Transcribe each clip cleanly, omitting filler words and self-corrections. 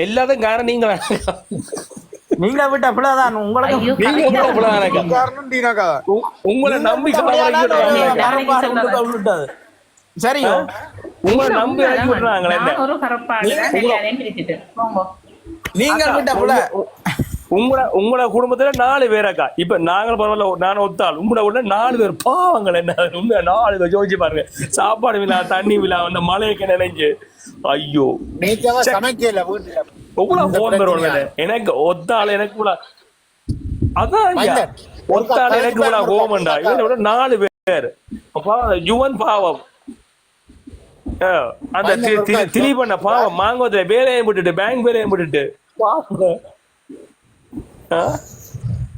எல்லாத்தையும் காரணம் நீங்க நீங்க விட்ட பிள்ளைதான் உங்களுக்கு உங்களை நம்பி சரியோ உங்களை நம்பி இறக்கி விட்டுறாங்களே நீங்க விட்ட பிள்ளை உங்களோட குடும்பத்துல 4 பேராக்கா இப்ப நாங்கள் பரவாயில்ல நானும் ஒத்தாள் உங்களோட 4 பேர் பாவங்கள் என்ன 4 பேர் யோசிச்சு பாருங்க சாப்பாடு விழா தண்ணி விழா அந்த மழைக்கு நினைஞ்சு ஐயோ சமைக்கல எவ்வளவு போன் பெறுவாங்க எனக்கு ஒத்தாள் எனக்கு அதான் ஒத்தாள் எனக்கு இவ்வளவு கோமண்டா இதோட 4 பேர் யுவன் பாவம் அந்த திலி பண்ண பாவம் மாங்கோத்துல வேலையை விட்டுட்டு பேங்க் வேலையை விட்டுட்டு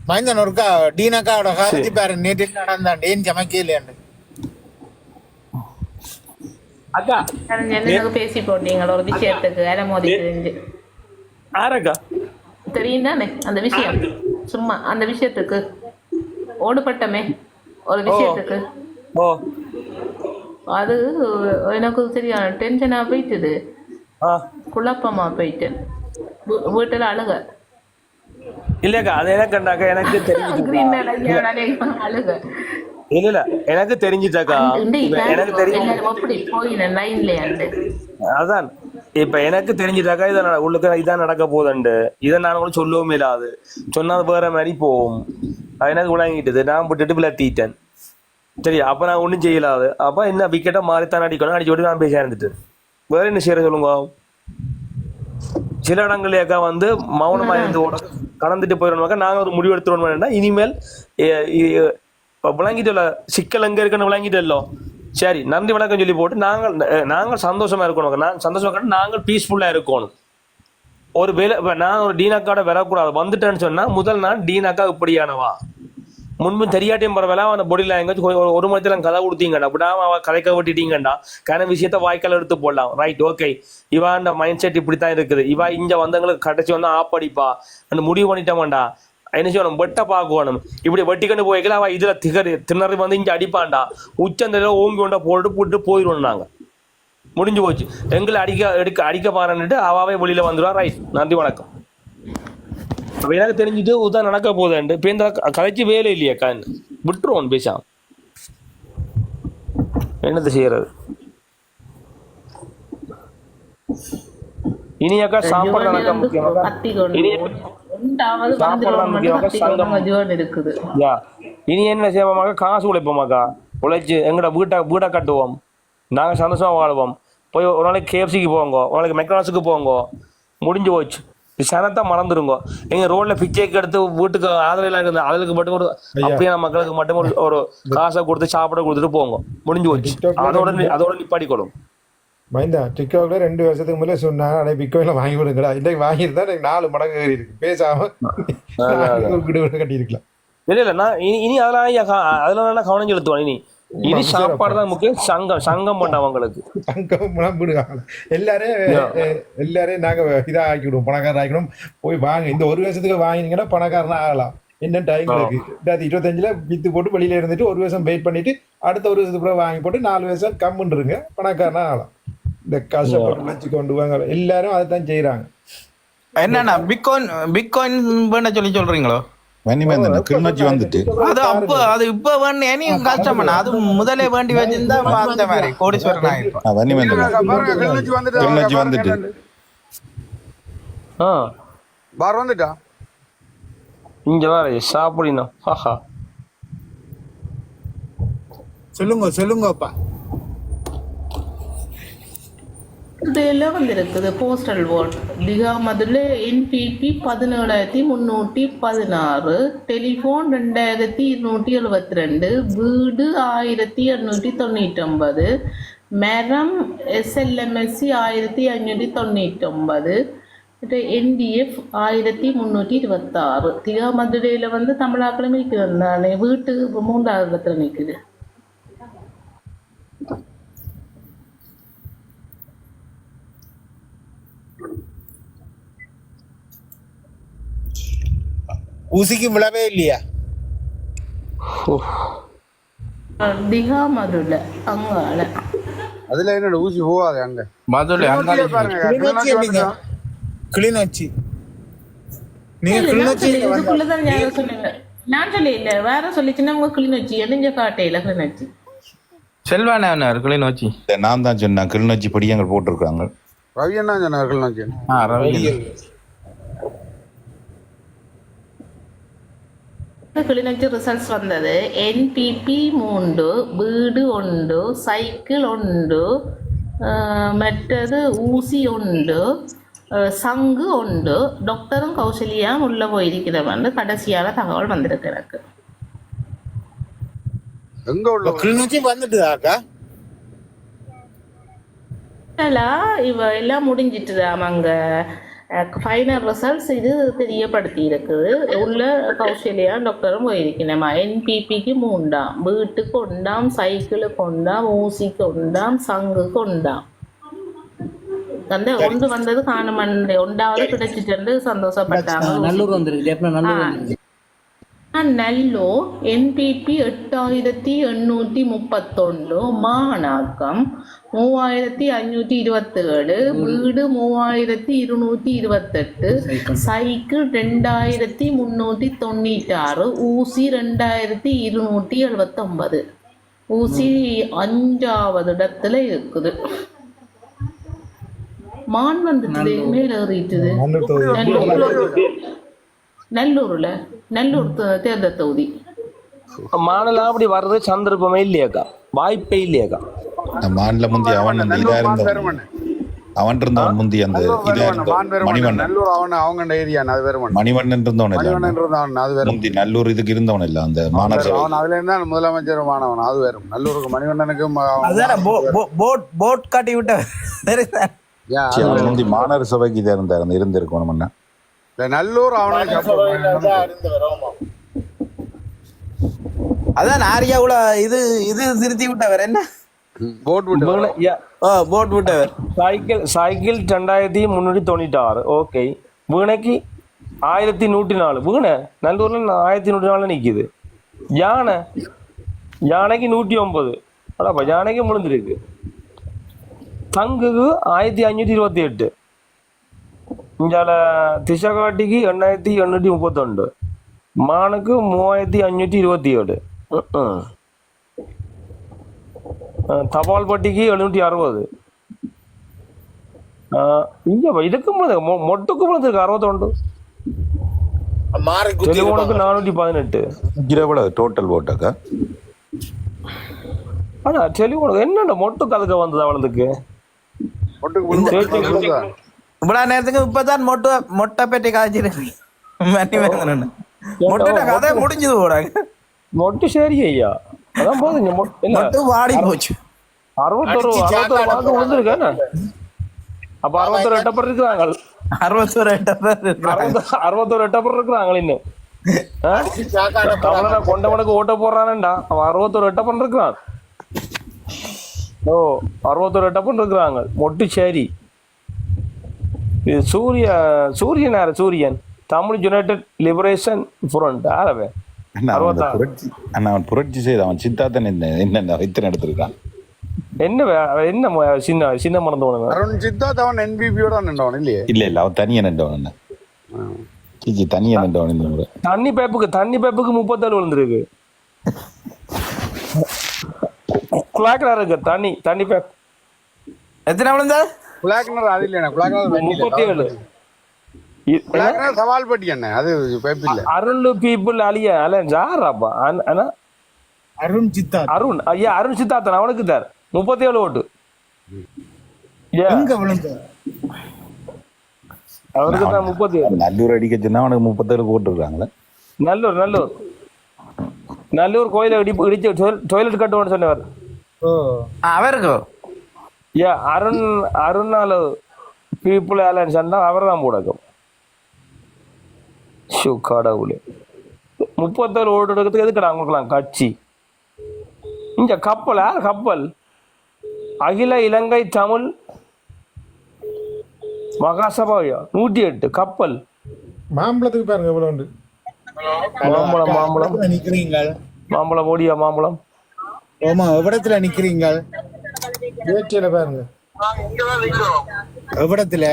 மைந்தன் ஒருக்கா டீனாக்காவோட காரத்தி பாரு நேற்று நடந்தான் ஏன் சமைக்கலையாண்டு அக்கா பேசி போட்டீங்களா ஒரு விஷயத்துக்கு அலமோதி தெரிஞ்சு ஆரக்கா தெரியும் தானே அந்த விஷயம் சும்மா அந்த விஷயத்துக்கு ஓடுபட்டமே ஒரு விஷயத்துக்கு அது எனக்கு சரியான டென்ஷனா போயிட்டுது குழப்பமா போயிட்டு வீட்டுல அழுக இல்லக்கா அது எனக்குண்டாக்கா எனக்கு அழுக இல்ல இல்ல எனக்கு தெரிஞ்சுட்டாக்கா எனக்கு தெரியும் அதான் இப்ப எனக்கு தெரிஞ்சுட்டாக்கா இதை உள்ளுக்கு இதான் நடக்க போகுதுண்டு இதை நான் கூட சொல்லவும் இல்லாது சொன்னா வேற மாதிரி போகும் அது எனக்கு விளங்கிட்டது நான் விட்டுட்டு விளட்டிட்டேன் சரி அப்ப நான் ஒன்றும் செய்யலாது அப்ப என்ன விக்கெட்டை மாறித்தான் அடிக்கணும் அடிச்சு விட்டு நான் பேச இருந்துட்டு வேற என்ன செய்யற சொல்லுங்க சில இடங்கள்லேயாக்கா வந்து மௌனமா இருந்து கடந்துட்டு போயிடணுமாக்கா நாங்கள் ஒரு முடிவு எடுத்துருவோம் இனிமேல் விளங்கிட்டோம்ல சிக்கல் எங்க இருக்குன்னு விளங்கிட்டோம் சரி நன்றி வணக்கம் சொல்லி போட்டு நாங்கள் சந்தோஷமா இருக்கணும் நான் சந்தோஷமா நாங்கள் பீஸ்ஃபுல்லா இருக்கணும் ஒரு வேலை நான் ஒரு டீனாக்காவோட வரக்கூடாது வந்துட்டேன்னு சொன்னா முதல் நாள் டீனாக்கா இப்படியானவா முன்பு தெரியாட்டியும் பரவாயில்ல அவன் பொடியில் எங்கேயாச்சும் ஒரு மணி கதை கொடுத்தீங்கடா அப்படின்னா அவன் கதைக்க விட்டுட்டீங்கடா காரண விஷயத்த வாய்க்கால் எடுத்து போடலாம் ரைட் ஓகே இவா அந்த மைண்ட் செட் இப்படித்தான் இருக்குது இவா இங்க வந்தவங்களுக்கு கடைச்சி வந்தா ஆப்படிப்பா அந்த முடிவு பண்ணிட்டோம்டா என்ன செய்யணும் வெட்ட பார்க்கணும் இப்படி வெட்டிக்கொண்டு போய்க்கல அவ இதுல திணறி வந்து இங்க அடிப்பான்டா உச்சந்தல ஓங்கி கொண்டா போட்டு போயிடுவோம் நாங்க முடிஞ்சு போச்சு எங்களை அடிக்க பாருன்னுட்டு அவாவே வெளியில வந்துடுவா ரைட் நன்றி வணக்கம் எனக்கு தெரிஞ்சுட்டு உதான் நடக்க போகுதுண்டு இப்போ இந்த கதைச்சு வேலை இல்லையாக்கா விட்டுருவோம் பேசா என்னது செய்யறது இனியாக்கா சாப்பாடு நடக்க முக்கியமாக இனி என்ன செய்வோமாக்கா காசு உழைப்போமாக்கா உழைச்சு எங்கட வீட்டை கட்டுவோம் நாங்கள் சந்தோஷமா வாழ்வோம் போய் ஒரு நாளைக்கு கேஎஃப்சிக்கு போவோங்க ஒரு நாளைக்கு மெக்டானல்ஸுக்கு போவோங்க முடிஞ்சு போச்சு சனத்தை மறந்துருங்க எங்க ரோட்ல பிச்சைக்கு எடுத்து வீட்டுக்கு ஆதரவு இருந்து அதுக்கு மட்டும் ஒரு அப்படியே மக்களுக்கு மட்டும் ஒரு காசை கொடுத்து சாப்பிட கொடுத்துட்டு போங்க முடிஞ்சு போச்சு அதோட நிப்பாடிக்கொள்ளும் மைந்தா டிக்டாக்ல 2 வருஷத்துக்கு முன்னே சொன்னாங்க பிட்காயின்ல வாங்கி விடுங்கடா இன்னைக்கு வாங்கியிருந்தா எனக்கு 4 மடங்கு ஏறி இருக்கு பேசாம கட்டி இருக்கலாம் இல்ல நான் இனி அதெல்லாம் கவனம் செலுத்துவான் இனி சாப்பாடு தான் முக்கியம் சங்கம் பண்ண அவங்களுக்கு எல்லாரையும் நாங்க இதா ஆக்கிவிடுவோம் பணக்காரன் ஆக்கிடும் போய் வாங்க இந்த 1 வருஷத்துக்கு வாங்கினீங்கன்னா பணக்காரனா ஆகலாம் என்ன டைம் இருக்கு 2025 வித்து போட்டு வெளியில இருந்துட்டு 1 வருஷம் வெயிட் பண்ணிட்டு அடுத்த 1 வருஷத்துக்கு அப்புறம் வாங்கி போட்டு 4 வருஷம் கம்முன்றுங்க பணக்காரனா ஆகலாம் இந்த கஷ்டப்பட்டு வச்சு கொண்டு வாங்க எல்லாரும் அதை தான் செய்யறாங்க என்னன்னா பிட்காயின் வேணா சொல்றீங்களோ கிளிநொச்சி வந்துட்டு அது இப்ப வேணும் இனியும் கஷ்டம் அது முதலே வேண்டி வச்சிருந்தா அந்த மாதிரி கோடீஸ்வரன் ஆயிருப்பான் கிளிநொச்சி வந்துட்டு வந்துட்டா இங்க வர சாப்பிடணும் சொல்லுங்கப்பா இதெல்லாம் வந்திருக்குது போஸ்டல் ஓட் திகாமதுல என்பிபி 17,316 டெலிஃபோன் 2,272 வீடு 1,899 மரம் எஸ்எல்எம்எஸ்சி 1,599 என்டிஎஃப் 1,326 திகாமதுரையில வந்து தமிழாக்களும் நிற்கிறது தானே வீட்டு 3வது இடத்துல நிற்குது ஊசிக்கு விழவே இல்லையா திகா மதுரை அங்கால அதுல என்னோட ஊசி போகாது அங்க மதுரை கிளிநொச்சி நீங்க இல்ல, நான் கிளிநொச்சி சொல்லி இதுக்குள்ளதான் யாரோ சொன்னீங்க. நான் சொல்லி இல்ல வேற சொல்லிச்சுன்னா உங்க கிளிநொச்சி எண்ணிஞ்ச காட்டையில கிளிநொச்சி. செல்வானே கிளிநொச்சி நான் தான் சொன்னேன் கிளிநொச்சி படியங்கள் போட்டிருக்காங்க. ரவி என்ன சொன்னார்கள் நோக்கி ரவி கிளிநொச்சி ரிசல்ட்ஸ் வந்தது. என்பிபி 3, வீடு 1, சைக்கிள் 1, மற்றது ஊசி 1, சங்கு 1, டாக்டரும் கௌசல்யாவும் உள்ள போயிருக்கிறவன் கடைசியான தகவல் வந்திருக்கு எனக்கு. எங்க உள்ள கிளிநொச்சி வந்துட்டுதாக்கா? இவ எல்லாம் முடிஞ்சிட்டுதாம் அங்க. ஃபைனல் ரிசல்ட்ஸ் இது தெரியப்படுத்தி இருக்குது. உள்ள கௌசல்யா டாக்டரும் போயிருக்கணுமா. என்பிபிக்கு 3, வீட்டுக்கு 1, சைக்கிளுக்கு 1, ஊசிக்கு 1, சங்குக்கு 1. அந்த ஒன்று வந்தது காணுமன் 1வது கிடைச்சிட்டு சந்தோஷப்பட்டாங்க. நல்லூர் வந்துருக்கு. நல்லூர் என்பிபி 8831, மாணாக்கம் 3527, வீடு 3228, சைக்கிள் 2396, ஊசி 2279. ஊசி 5வது இடத்துல இருக்குது. மான் வந்துட்டு மேல ஏறிட்டுது. நல்லூர் தேர்தல் தொகுதி. மானெல்லாம் அப்படி வர்றது சந்தர்ப்பமே இல்லையாக்கா, வாய்ப்பே இல்லையாக்கா. மாநில முந்தி அவன் அந்த இதா இருந்தவன் அவன் இருந்தவன் முந்தி அந்த இதா இருந்தவன் மணிவண்ணன் நல்லூர் அவங்க ஏரியா அது வேற மணிவண்ணன் இருந்தவன் இல்ல அது வேற முந்தி நல்லூர் இதுக்கு இருந்தவன் இல்ல அந்த மாநகர அவன் அதுல இருந்தா முதலமைச்சர் மாணவன் அது வேற. நல்லூருக்கு மணிவண்ணனுக்கும் போட் காட்டி விட்ட அவன் முந்தி மாநகர சபைக்கு இதா இருந்தார் அந்த இருந்திருக்கணும். நல்லூர் அவனுக்கு அதான் ஆரியாவுல இது திருத்தி விட்டவர் என்ன போட் விட்டு போட் விட்டவர். சைக்கிள் 2396. ஓகே, வீணைக்கு 1104. வீணை நல்லூர்ல 1104 நிக்குது. யானைக்கு 109. அடாப்பா, யானைக்கு முழுந்திருக்கு. தங்குக்கு 1528. இங்கால திசகாட்டிக்கு 8832. மானுக்கு 3527. தபால் பட்டிக்கு 760. இங்க இதுக்கு மொட்டுக்கு முழுந்திருக்கு 61. டெலிஃபோனுக்கு 418. டோட்டல் ஓட்டாக்கா. ஆனா டெலிஃபோனுக்கு என்னென்ன மொட்டுக்கு அதுக்கு வந்தது அவளுக்கு இவ்வளவு நேரத்துக்கு இப்பதான் மொட்டை பெட்டி காய்ச்சிருக்கு. கதை முடிஞ்சது போடாங்க. மொட்டு சரி ஐயா, அதான் போதுங்க. மொட்டு வாடி போச்சு. 61 வாக்கு விழுந்திருக்கானே. அப்ப 61 எட்டப்பர் இருக்கிறாங்க. 61 எட்டப்பர் இருக்கிறாங்க இன்னும். தமிழனை கொண்டவனுக்கு ஓட்ட போடுறானேண்டா. அவன் 61 எட்டப்பன் இருக்கிறான். 61 எட்டப்பன் இருக்கிறாங்க. மொட்டு சரி. இது சூரியன் யாரு? சூரியன் தமிழ் யுனைடெட் லிபரேஷன் ஃப்ரண்ட் ஆரவே. அவன் புரட்சி செய்த அவன் சித்தாத்தன் என்ன இத்தனை எடுத்திருக்கான். என்ன சின்ன மறந்தவன் அருண் சித்தார்த் அவன் என்பிபியோட நின்றவன் இல்லையே. இல்ல அவன் தனியா நின்றவன். தனியா நின்றவன். இந்த முறை தண்ணி பைப்புக்கு 37 விழுந்திருக்கு. குழாக்கில் இருக்கு தண்ணி பைப். எத்தனை விழுந்தா? குழாக்கினர் அது இல்லையா? குழாக்கினர் 37. சவால் பட்டி என்ன அது பைப் இல்ல. அருண் பீப்புள் அலியா ஜாராப்பா. அருண் சித்தார்த். அருண் சித்தார்த்தன் அவனுக்கு தார் 37 ஓட்டு. அவருக்கு தான் 37. நல்லூர் அடிக்க சொன்னா அவனுக்கு 37 போட்டுருக்காங்களே. நல்லூர் கோயிலை இடிச்சு டொய்லெட் கட்டுவோன்னு சொன்னவர் அவருக்கு. அருணால பீப்புள் அலையன்ஸ் அவர் தான் போடக்கும். கடவுளே, 37 ஓட்டு எடுக்கிறதுக்கு எதுக்கடா அவங்களுக்குலாம் கட்சி? இங்க கப்பல் அகில இலங்கை தமிழ் மகாசபையா 108 கப்பல். மாம்பழத்துக்கு பாருங்க எவ்வளவு உண்டு. மாம்பழம் நிக்கிறீங்க. மாம்பழம் ஓடியா மாம்பழம். ஓமா எவ்வளத்துல நிக்கிறீங்க? வேட்டையில பாருங்க எவ்வளத்துல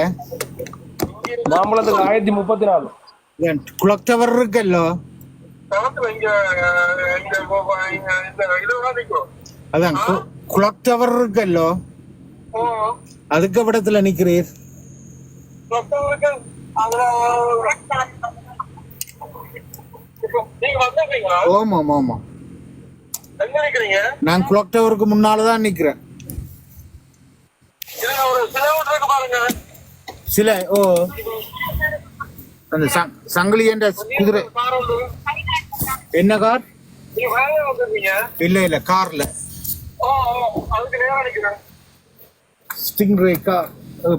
மாம்பழத்துக்கு 1034. குளக் டவர் இருக்கல்லோ அதான் குளக் டவர் இருக்கல்லோ அதுக்கு படத்துல நிக்கிறீர் ஆமா ஆமா ஆமா நான் குளக் டவருக்கு முன்னாலதான் நிக்கிறேன் சில ஓ அந்த சங்கிலி என்ற குதிரை என்ன கார் இல்ல கார்ல ஸ்டிங்ரே கார்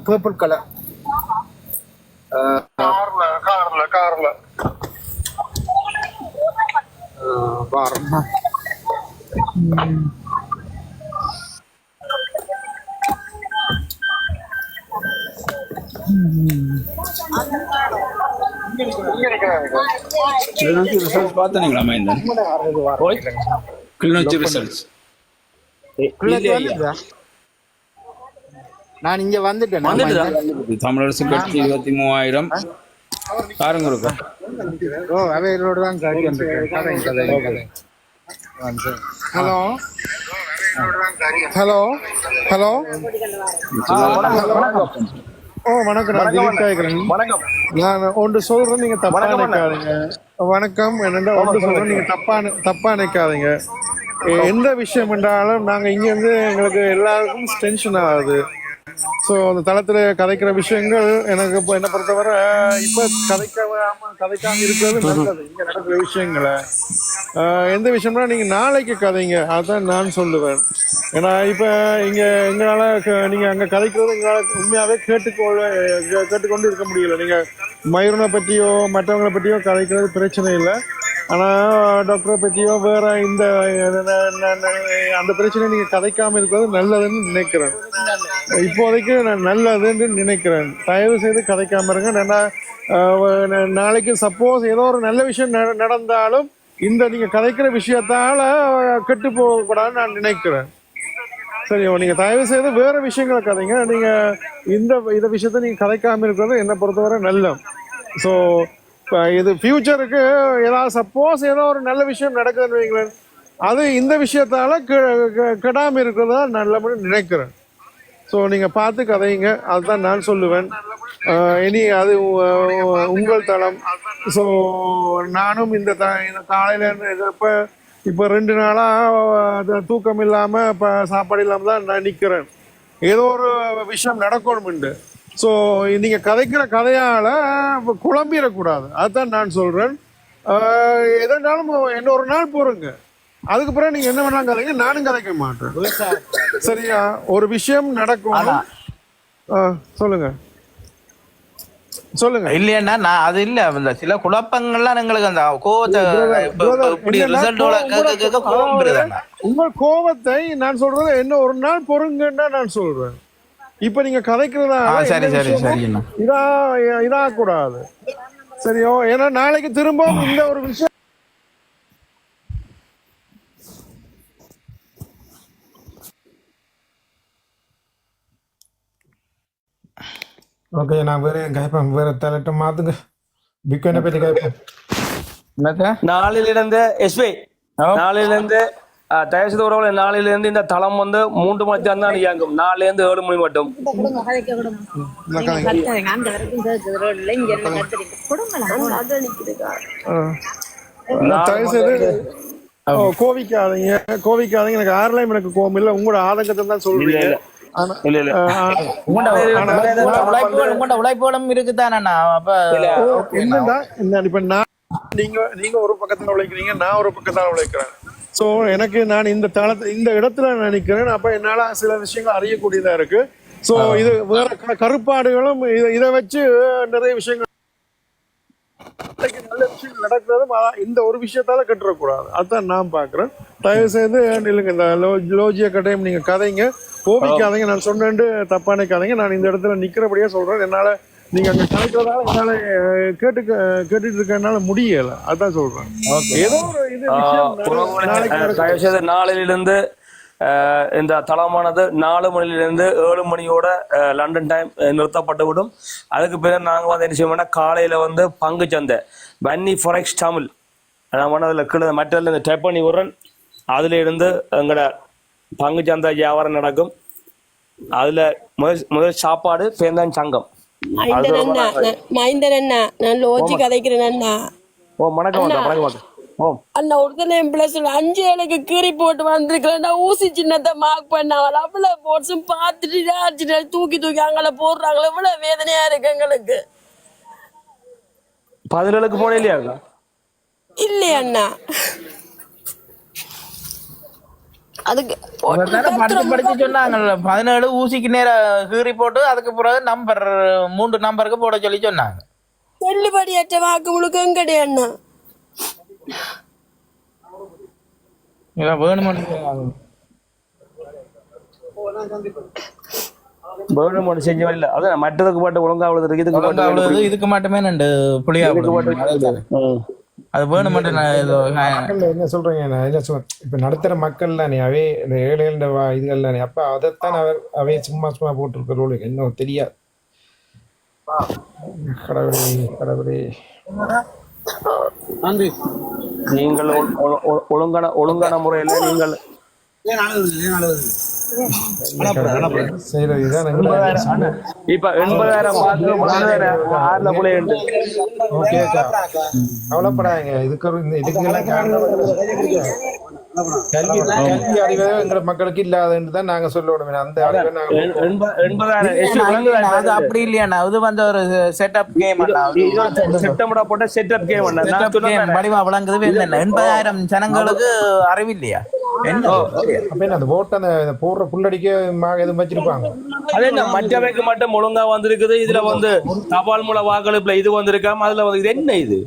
பர்பிள் கலர் கார்ல பாருங்க கிளிநொச்சி ரிசல்ட்ஸ் பார்த்தீங்களா மைந்தன்? கிளிநொச்சி ரிசல்ட்ஸ் நான் இங்க வந்துட்டேன் தமிழரசு கட்சி 23,000 காரங்க இருக்கா? ஓ அவையோட தான் காட்டி வந்திருக்கேன். ஹலோ ஹலோ ஹலோ ஓ வணக்கம். நான் திலீப் கேட்கிறேன். வணக்கம். நான் ஒன்று சொல்றேன், நீங்க தப்பா நினைக்காதீங்க. வணக்கம். என்னென்ன ஒன்று சொல்றேன், நீங்க தப்பா நினைக்காதீங்க. எந்த விஷயம் என்றாலும் நாங்க இங்க இருந்து எங்களுக்கு எல்லாருக்கும் டென்ஷன் ஆகுது. ஸோ அந்த தளத்துல கதைக்கிற விஷயங்கள் எனக்கு இப்போ என்ன பொறுத்தவரை இப்ப கதைக்காம இருக்கிறது நல்லது. இங்க நடக்கிற விஷயங்களை எந்த விஷயம்னா நீங்க நாளைக்கு கதைங்க, அதான் நான் சொல்லுவேன். ஏன்னா இப்ப இங்க எங்களால நீங்க அங்க கதைக்கிறது எங்களால உண்மையாவே கேட்டுக்கொண்டு இருக்க முடியல. நீங்க மயூரனை பற்றியோ மற்றவங்களை பற்றியோ கதைக்கிறது பிரச்சனை இல்லை. ஆனா டாக்டரை பற்றியோ வேற இந்த அந்த பிரச்சனை நீங்க கதைக்காம இருக்கிறது நல்லதுன்னு நினைக்கிறேன். இப்போதைக்கு நான் நல்லதுன்னு நினைக்கிறேன். தயவு செய்து கதைக்காம இருங்க. ஏன்னா நாளைக்கு சப்போஸ் ஏதோ ஒரு நல்ல விஷயம் நடந்தாலும் இந்த நீங்க கதைக்கிற விஷயத்தால கெட்டு போகக்கூடாதுன்னு நான் நினைக்கிறேன். சரி, நீங்க தயவு செய்து வேற விஷயங்களை கதைங்க. நீங்க இந்த விஷயத்த நீங்க கதைக்காம இருக்கிறது என்னை பொறுத்தவரை நல்ல. ஸோ இது ஃபியூச்சருக்கு ஏதாவது சப்போஸ் ஏதோ ஒரு நல்ல விஷயம் நடக்குதுன்னு வைங்களேன், அது இந்த விஷயத்தால கெடாம இருக்கிறதா நல்லபடி நினைக்கிறேன். ஸோ நீங்க பார்த்து கதைங்க, அதுதான் நான் சொல்லுவேன். இனி அது உங்கள் தளம். ஸோ நானும் இந்த காலையில இப்போ 2 நாளா தூக்கம் இல்லாம இப்போ சாப்பாடு இல்லாம தான் நான் நிற்கிறேன். ஏதோ ஒரு விஷயம் நடக்கணும்ண்டு. ஸோ நீங்க கதைக்கிற கதையால குழம்பிடக்கூடாது, அதுதான் நான் சொல்றேன். எதனாலும் இன்னொரு நாள் போறேங்க, அதுக்கு பிறகு நீங்க என்ன வேணாலும் கதைங்க, நானும் கதைக்க மாட்டேன். சரியா? ஒரு விஷயம் நடக்கும். சொல்லுங்க சொல்லுங்க. இல்லையா நான் அது இல்ல, அந்த சில குழப்பங்கள்லாம் எங்களுக்கு அந்த கோவத்தை உங்க கோவத்தை நான் சொல்றது என்ன ஒரு நாள் பொறுங்கன்னா நான் சொல்றேன். இப்ப நீங்க கதைக்கிறதா இதா கூடாது. சரியோ? ஏன்னா நாளைக்கு திரும்ப இந்த ஒரு விஷயம் ஓகே. நான் வேற கேட்பேன், வேற தலைட்ட மாத்துங்க. பிட்காயினை பற்றி கேட்பேன். நாளிலிருந்து எஸ்பி நாளிலிருந்து தயவு செய்து உறவுகளை நாளிலிருந்து இந்த தளம் 3 மணி தான் இயங்கும். 4 to 7 மணி மட்டும். கோவிக்காதீங்க. எனக்கு ஆறுலையும் எனக்கு கோவம் இல்லை, உங்களோட ஆதங்கத்தை தான் சொல்றீங்க. உழைப்புகளும் இருக்குதானே. என்னடா இப்ப நீங்க ஒரு பக்கத்துல உழைக்கிறீங்க, நான் ஒரு பக்கத்தால உழைக்கிறேன். சோ எனக்கு நான் இந்த இடத்துல நினைக்கிறேன். அப்ப என்னால சில விஷயங்கள் அறியக்கூடியதா இருக்கு. சோ இது வேற கருப்பாடுகளும் இதை வச்சு நிறைய விஷயங்கள் நல்ல விஷயங்கள் நடக்கிறதும் இந்த ஒரு விஷயத்தால கட்டுறக்கூடாது, அதுதான் நான் பாக்குறேன். தயவு செய்து இல்லைங்க, இந்த லோஜிய கட்டையும் நீங்க கதைங்க, கோபிக்காதீங்க. நான் சொன்னேன்னு தப்பா நினைக்காதீங்க. நான் இந்த இடத்துல நிக்கிறபடியா சொல்றேன். என்னால நீங்க அங்க கலைக்கிறதால என்னால கேட்டுட்டு இருக்கனால முடியல, அதான் சொல்றேன். ஏதோ ஒரு இது விஷயம் நாளிலிருந்து இந்த தளமானது 4 மணிலிருந்து 7 மணியோட லண்டன் டைம் நிறுத்தப்பட்டுவிடும். அதுக்கு பிறகு நாங்கள் வந்து என்ன செய்வோம்னா காலையில் வந்து பங்கு சந்தை வன்னி ஃபாரெக்ஸ் தமிழ் நான் அதில் கீழே மற்ற இந்த டெப் பண்ணி விடுறேன். அதில் இருந்து எங்களோட பங்கு சந்தை வியாபாரம் நடக்கும். அதில் முதல் சாப்பாடு பேந்தான் சங்கம். மைந்தன் அண்ணா நான் லோஜி கதைக்கிறேன் அண்ணா. ஓ வணக்கம் வணக்கம். ஓ அண்ணா ஒருத்தனை பிளஸ் 5 எனக்கு கீறி போட்டு வந்திருக்கிறேன். ஊசி சின்னத்தை மார்க் பண்ணாங்க. அவ்வளவு போட்ஸும் பார்த்துட்டு தூக்கி அங்கே போடுறாங்களே. எவ்வளவு வேதனையா இருக்கு எங்களுக்கு. 17க்கு போனே இல்லையா? இல்லையா அண்ணா அதுக்கு படிச்சு சொன்னாங்க 17 ஊசிக்கு நேரம் கீறி போட்டு அதுக்கு பிறகு நம்பர் 3 நம்பருக்கு போட சொல்லி சொன்னாங்க. செல்லுபடியற்ற வாக்கு முழுக்க எங்கடி அண்ணா வேணும் செஞ்ச இல்ல அதான் மற்றதுக்கு பாட்டு ஒழுங்காவது இதுக்கு மட்டுமே நண்டு புளியா அது வேணும் என்ன சொல்றீங்க? நான் என்ன சொல்றேன், இப்ப நடத்துற மக்கள் தானே அவே இந்த ஏழைகள் இதுகள் தானே. அப்ப அதைத்தான் அவை சும்மா போட்டிருக்கிற ரோல் இன்னும் தெரியாது. கடவுளே கடவுளே. நன்றி. நீங்கள் ஒழுங்கான முறையில் நீங்கள் இப்ப 80,000 கவலைப்படாங்க. இதுக்கெல்லாம் கல்வி அறிவே எங்க மக்களுக்கு இல்லாததான் நாங்க சொல்லணும். அந்த அப்படி இல்லையா? இது வந்து ஒரு செட்டப் கேம். செப்டம்பர் போட்ட செட்டப் கேம் வடிவா விளங்குது. 80,000 ஜனங்களுக்கு அறிவில்லையா? அந்த ஓட்ட அந்த போடுற புல்லடிக்க எதுவும் வச்சிருப்பாங்க. அது என்ன மற்றவைக்கு மட்டும் ஒழுங்கா வந்திருக்குது. இதுல வந்து தபால் மூல வாக்களிப்புல இது வந்திருக்காம அதுல வந்து இது என்ன இது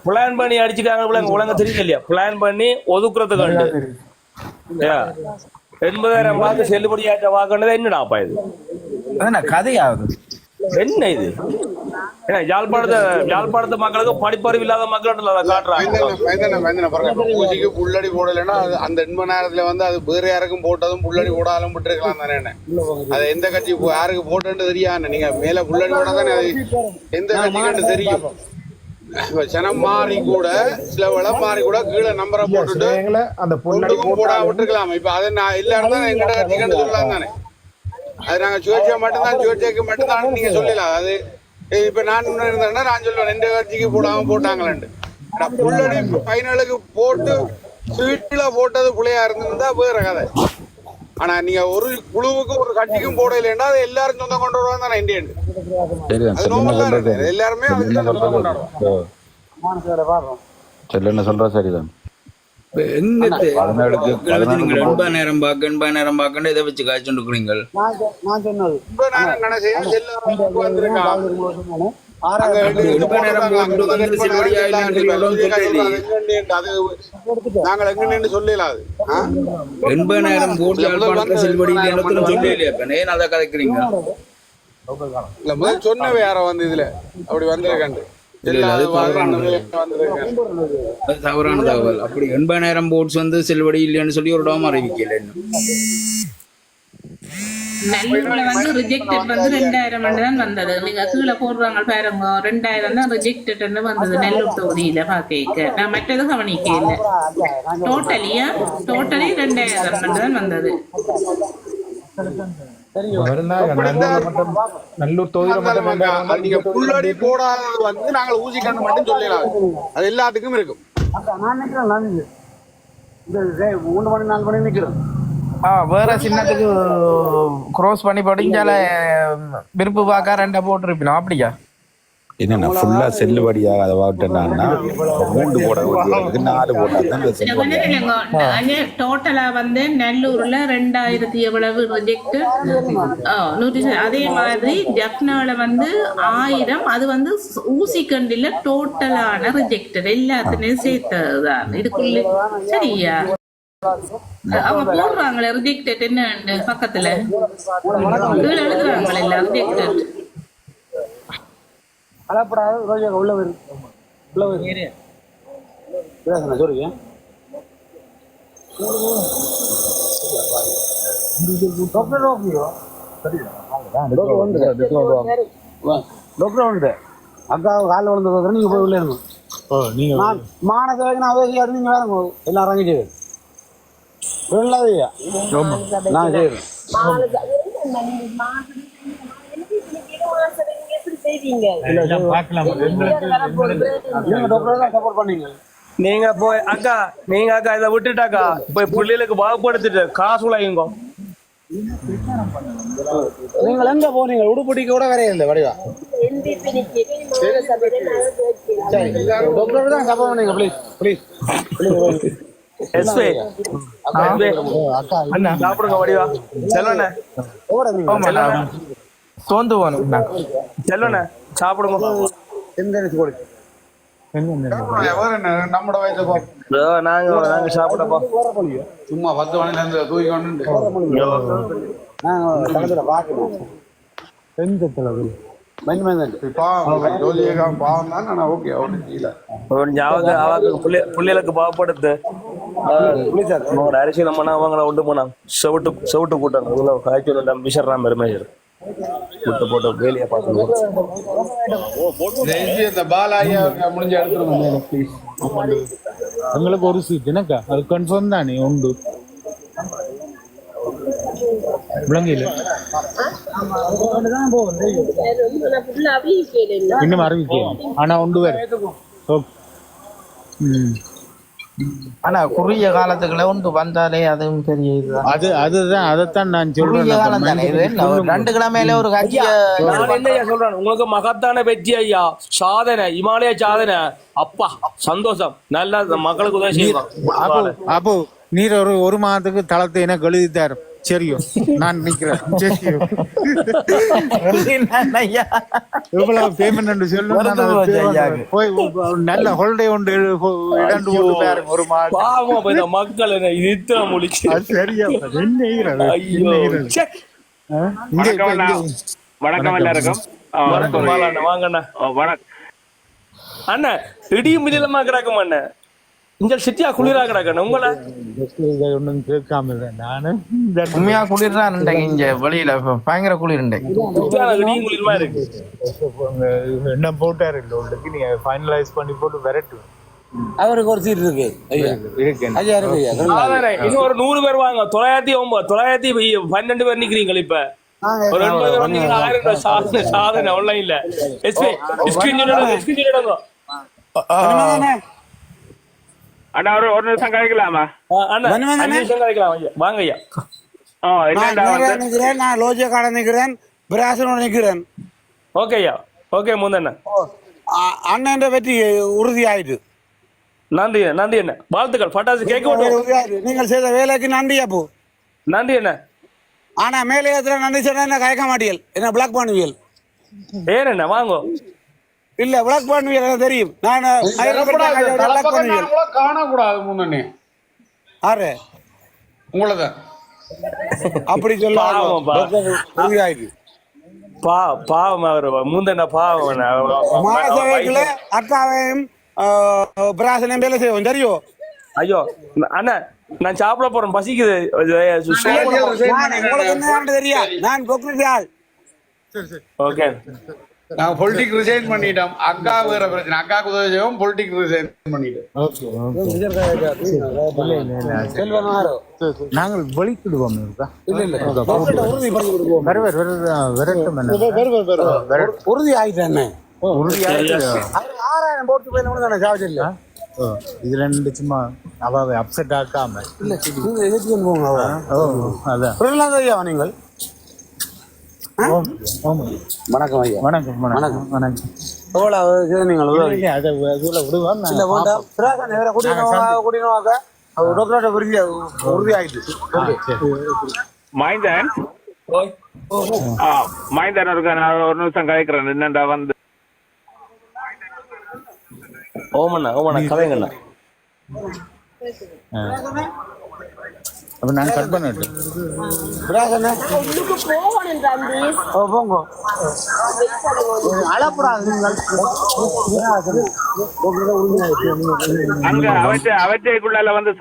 பிளான் பண்ணி அடிச்சுக்காங்க. உலக தெரியல இல்லையா? பிளான் பண்ணி ஒதுக்குறதுக்கு 80,000 வாக்கு செல்லுபடியாற்ற வாக்குன்றது என்னடாப்பா இது? கதையாகுது என்ன இது? ஏன்னா யாழ்ப்பாணத்து மக்களுக்கு படிப்பறிவு இல்லாத மக்கள் காட்டுறாங்க. புள்ளடி போடலைன்னா அந்த 80,000 வந்து அது வேற யாருக்கும் போட்டதும் புள்ளடி போடாலும் விட்டுருக்கலாம் தானே. அது எந்த கட்சி யாருக்கு போட்டு தெரியாது. நீங்க மேல புள்ளடி போட தானே அது எந்த கட்சிக்கு தெரியும். ஜனம் மாறி கூட சில வளம் மாறி கூட கீழே நம்பரை போட்டுட்டு அந்த புள்ளடிக்கும் போட விட்டுருக்கலாம். இப்ப அதை நான் எல்லாரும் தான் எங்கட கட்சி சொல்லலாம் தானே. அது நாங்க சுயேட்சை சுயேட்சைக்கு மட்டும்தான் நீங்க சொல்லலாம். அது இப்ப நான் இருந்தேன்னா நான் சொல்லுவேன் 2 கட்சிக்கு போடாம போட்டாங்களேன்னு. புள்ளடி ஃபைனலுக்கு போட்டு சீட்டுல போட்டது புள்ளையா இருந்திருந்தா வேற கதை. ஆனா நீங்க ஒரு குழுவுக்கு ஒரு கட்சிக்கும் போட இல்லைன்னா அது எல்லாரும் சொந்தம் கொண்டு வருவாங்க தானே இந்தியன். அது நோமல் தான். எல்லாருமே சொந்தம் கொண்டாடுவோம். சொல்ற சரிதான். நேரம் பாக்கணும் இதை வச்சு காய்ச்சி இருக்கிறீங்க. நாங்கள் எங்கன்னு சொல்லலாம். 80,000 போட்டு செல்லுபடி சொல்லலையா? அதை கதைக்கிறீங்க. இல்ல முதல் சொன்னவே யாரோ வந்து இதுல அப்படி வந்திருக்காண்டு தவறான தகவல். அப்படி 80,000 போட்ஸ் வந்து செல்லுபடி இல்லைன்னு சொல்லி ஒரு டாம் அறிவிக்கல. நல்லூர்ல வந்து ரிஜெக்டட் வந்து 2,000 தான் வந்தது. நீங்க கீழே போடுறாங்க பாருங்க 2,000 தான் ரிஜெக்டட்னு வந்தது நல்லூர் தொகுதியில பாக்க. நான் மற்றது கவனிக்க இல்லை. டோட்டலி 2,000 தான் வந்தது. நல்லூர் தொகுதியில நீங்க புள்ளடி போடாதது வந்து நாங்கள் ஊசி கண்ணு மட்டும் சொல்லலாம். அது எல்லாத்துக்கும் இருக்கும். வேற சின்னத்துக்கு கிராஸ் பண்ணி படிஞ்சால விருப்பு பார்க்க 2 போட்டிருப்போம். அப்படியா? என்னன்னா ஃபுல்லா செல்லுபடியாக வாட்டுனா 3 போட 4 போட்டா டோட்டலா வந்து நல்லூர்ல 2,000 எவ்வளவு ரிஜெக்ட். அதே மாதிரி ஜப்னால வந்து 1000. அது வந்து ஊசி கண்டில டோட்டலான ரிஜெக்டட் எல்லாத்துலயும் சேர்த்ததுதான் இதுக்குள்ள. சரியா? அவங்க போடுறாங்களே ரிஜெக்டட் என்ன பக்கத்துல கீழே எழுதுறாங்களே இல்ல ரிஜெக்டட். டாக்டர் உண்டு அக்கா காலில் விழுந்து நீங்க போய் உள்ள இருங்க. நான் மானத்தை நான் உதவியாரு நீங்க வேற எல்லாம் இறங்கிட்டு வெள்ளாதையா நான் செய்யறேன். சப்போர்ட் பண்ணீங்க நீங்க போய் அக்கா இதை விட்டுட்டாக்கா போய் பிள்ளைகளுக்கு பாகுபடுத்திட்டு காசு உழையுங்க. நீங்கள் எங்க போனீங்க? உடுப்படிக்கு கூட வேற இல்லை வடிவா. டாக்டர் தான் சப்போர்ட் பண்ணீங்க. ப்ளீஸ் சாப்பிடுங்க வடிவா. செல்வண்ணே தோந்து போகணும் செல்வண்ணே சாப்பிடுங்க. நம்மட வயசுல நாங்க சாப்பிடப்போ சும்மா 10 மணில இருந்து தூக்கி கொண்டு பிள்ளைகளுக்கு பாவப்படுத்து அரிசி நம்ம அவங்கள விட்டு போனாங்க. செவிட்டு போட்டாங்க. இவ்வளவு காய்ச்சல் விஷர்றான் பெருமையர் விட்டு போட்டு வேலையை பார்த்துருவோம். முடிஞ்ச எடுத்துருவோம். எங்களுக்கு ஒரு சீட் என்னக்கா அது கன்ஃபார்ம் தானே உண்டு விளங்கல இன்னும் அறிவிக்கல ஆனா உண்டு வேற. ஆனா குறுகிய காலத்துக்குள்ள ஒன்று வந்தாலே அதுவும் பெரிய இதுதான். அதுதான் அதைத்தான் நான் குறுகிய காலம் தானே இது. 2 கிழமையில ஒரு கட்சிய நான் என்னையா சொல்றேன், உங்களுக்கு மகத்தான வெற்றி ஐயா, சாதனை, இமாலய சாதனை. அப்பா சந்தோஷம், நல்லா மக்களுக்கு உதவி செய்வாங்க. அப்போ நீர் ஒரு மாதத்துக்கு தளத்தை எனக்கு எழுதித்தாரு. சரியோ நான் நிக்கிறேன். எவ்வளவு பேமெண்ட் சொல்லு போய் நல்ல ஹாலிடே உண்டு 2 பேரும் ஒரு மாதம் மக்கள் இது முடிச்சு சரியா வணக்கம் எல்லாருக்கும். வாங்கண்ணா. அண்ணா இடியும் மிதிலமா கிடக்கும் அண்ணா. இங்க சிட்டியா குளிரா கிடக்கணும் உங்களை ஒன்னும் கேட்காம நானு உண்மையா குளிர்தான் இங்க வெளியில பயங்கர குளிர் இடியும் குளிர்மா இருக்கு. என்ன போட்டாரு இல்ல உங்களுக்கு நீங்க ஃபைனலைஸ் பண்ணி போட்டு விரட்டு. அவருக்கு ஒரு சீட் இருக்கு. இன்னும் ஒரு 100 பேர் வாங்க. 912 பேர் நிக்கிறீங்க. இப்ப ஒரு 2 பேர் வந்தீங்கன்னா 1000 சாதனை ஆன்லைன்ல. அண்ணா ஒரு நிமிஷம் கழிக்கலாமா? வாங்க ஐயா. நான் லோஜியா கார்டு நிக்கிறேன், பிராசனோட நிக்கிறேன். ஓகே ஐயா. ஓகே முந்தண்ணா அண்ணன் வெற்றி உறுதி ஆயிட்டு. நன்றி நன்றி என்ன வாழ்த்துக்கள். பட்டாசு கேட்க நீங்கள் செய்த வேலைக்கு நன்றி. அப்போ நன்றி என்ன. ஆனா மேலே நன்றி சொன்னா என்ன கேட்க மாட்டீர்கள், என்ன பிளாக் பண்ணுவீர்கள். ஏன் என்ன வாங்க இல்ல பிளாக் பண்ணுவீர்கள் தெரியும். நான் காணக்கூடாது முன்னே ஆறு உங்களதான் அப்படி சொல்ல பாவம். அவர் முந்தன பாவம். மாசத்துல அக்காவையும் பிராசனையும் வேலை செய்வோம் தெரியும். ஐயோ அண்ணா நான் சாப்பிட போறேன், பசிக்குது. தெரியா நான் ஓகே. நாங்க பொலிட்டிக் ரிசைன் பண்ணிட்டோம். அக்கா வேற பிரச்சனை, அக்காவுக்கு உதவி செய்வோம். பொலிட்டிக் ரிசைன் பண்ணிட்டோம். நாங்கள் வெளிக்கிடுவோம். உறுதி ஆயிட்டேன். இதுல இருந்து சும்மா அவாவை அப்செட் ஆக்காம நீங்கள். வணக்கம் ஐயா. வணக்கம் வணக்கம் வணக்கம். உறுதி ஆயிட்டு. மைந்தன் மைந்தன் ஒரு நிமிஷம் கழிக்கிறேன். என்னண்டா வந்து ஓமண்ணா கதைங்கண்ணா. அப்ப நான் கட் பண்ணிட்டு அங்க அவற்றைக்குள்ள வந்து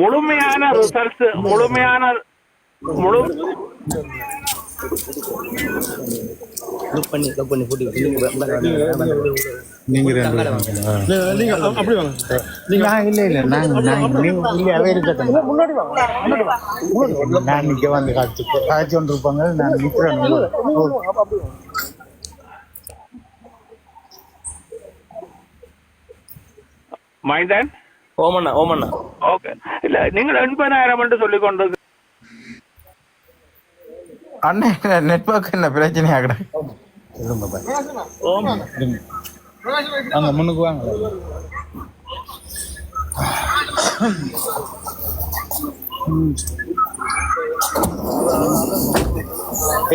முழுமையான ரிசல்ட்ஸ் முழுமையான முழு நீங்க அப்படி வாங்க. இல்ல இருக்கட்டும். நான் இங்க வந்து காய்ச்சி கொண்டு இருப்பாங்க. நான் நிக்கிறேன். மைந்தன் ஓமண்ணா ஓமண்ணா. ஓகே. இல்ல நீங்கள் 80,000 என்று சொல்லிக் கொண்டு அண்ணன் நெட்வொர்க் என்ன பிரச்சனை ஆகல. அங்க முன்னுக்கு வாங்க.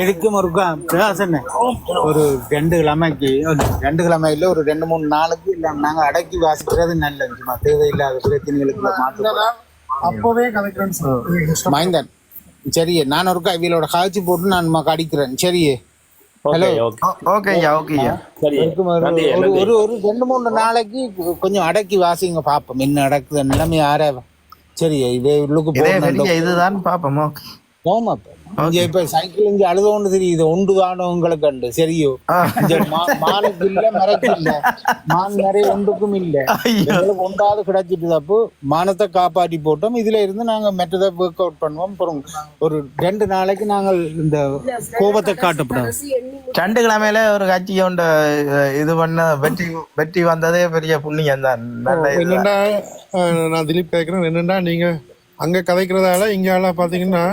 எதுக்கும் ஒருக்கா பிரகாசன் ஒரு 2 கிழமைக்கு 2 கிழமையில ஒரு 2-3 நாளுக்கு இல்ல நாங்க அடக்கி வாசிக்கிறது நல்லது. சும்மா தேவையில்லாத பிரச்சனைகளுக்கு மாற்றம் அப்பவே கலெக்டர் மைந்தன் சரியே. நான் ஒருக்கா இவளோட காய்ச்சி போட்டு நான் அடிக்கிறேன். சரியே. ஹலோ. ஓகேயா ஓகேயா. ஒரு 2-3 நாளைக்கு கொஞ்சம் அடக்கி வாசிங்க பாப்போம் என்ன நடக்குது நிலைமை யாரா. சரியா. இதே உள்ளுக்கு இதுதான் பாப்போம். போமா இங்க இப்ப சைக்கிள் இங்க அழுதோன்னு தெரியுது. ஒன்று காணவங்களுக்கு கண்டு சரியோ. மானுக்கு இல்ல மரக்கு இல்ல மான் நிறைய ஒன்றுக்கும் இல்ல. எங்களுக்கு ஒன்றாவது கிடைச்சிட்டு தப்பு மானத்தை காப்பாற்றி போட்டோம். இதுல இருந்து நாங்க மெட்டதை ஒர்க் அவுட் பண்ணுவோம். அப்புறம் ஒரு 2 நாளைக்கு நாங்கள் இந்த கோபத்தை காட்டப்படும். 2 கிழமையில ஒரு கட்சி கொண்ட இது பண்ண வெற்றி வந்ததே பெரிய புண்ணியம் தான். என்னண்டா நான் திலீப் கேட்கிறேன். என்னண்டா நீங்க அங்க கதைக்கிறதால இங்க பாத்தீங்கன்னா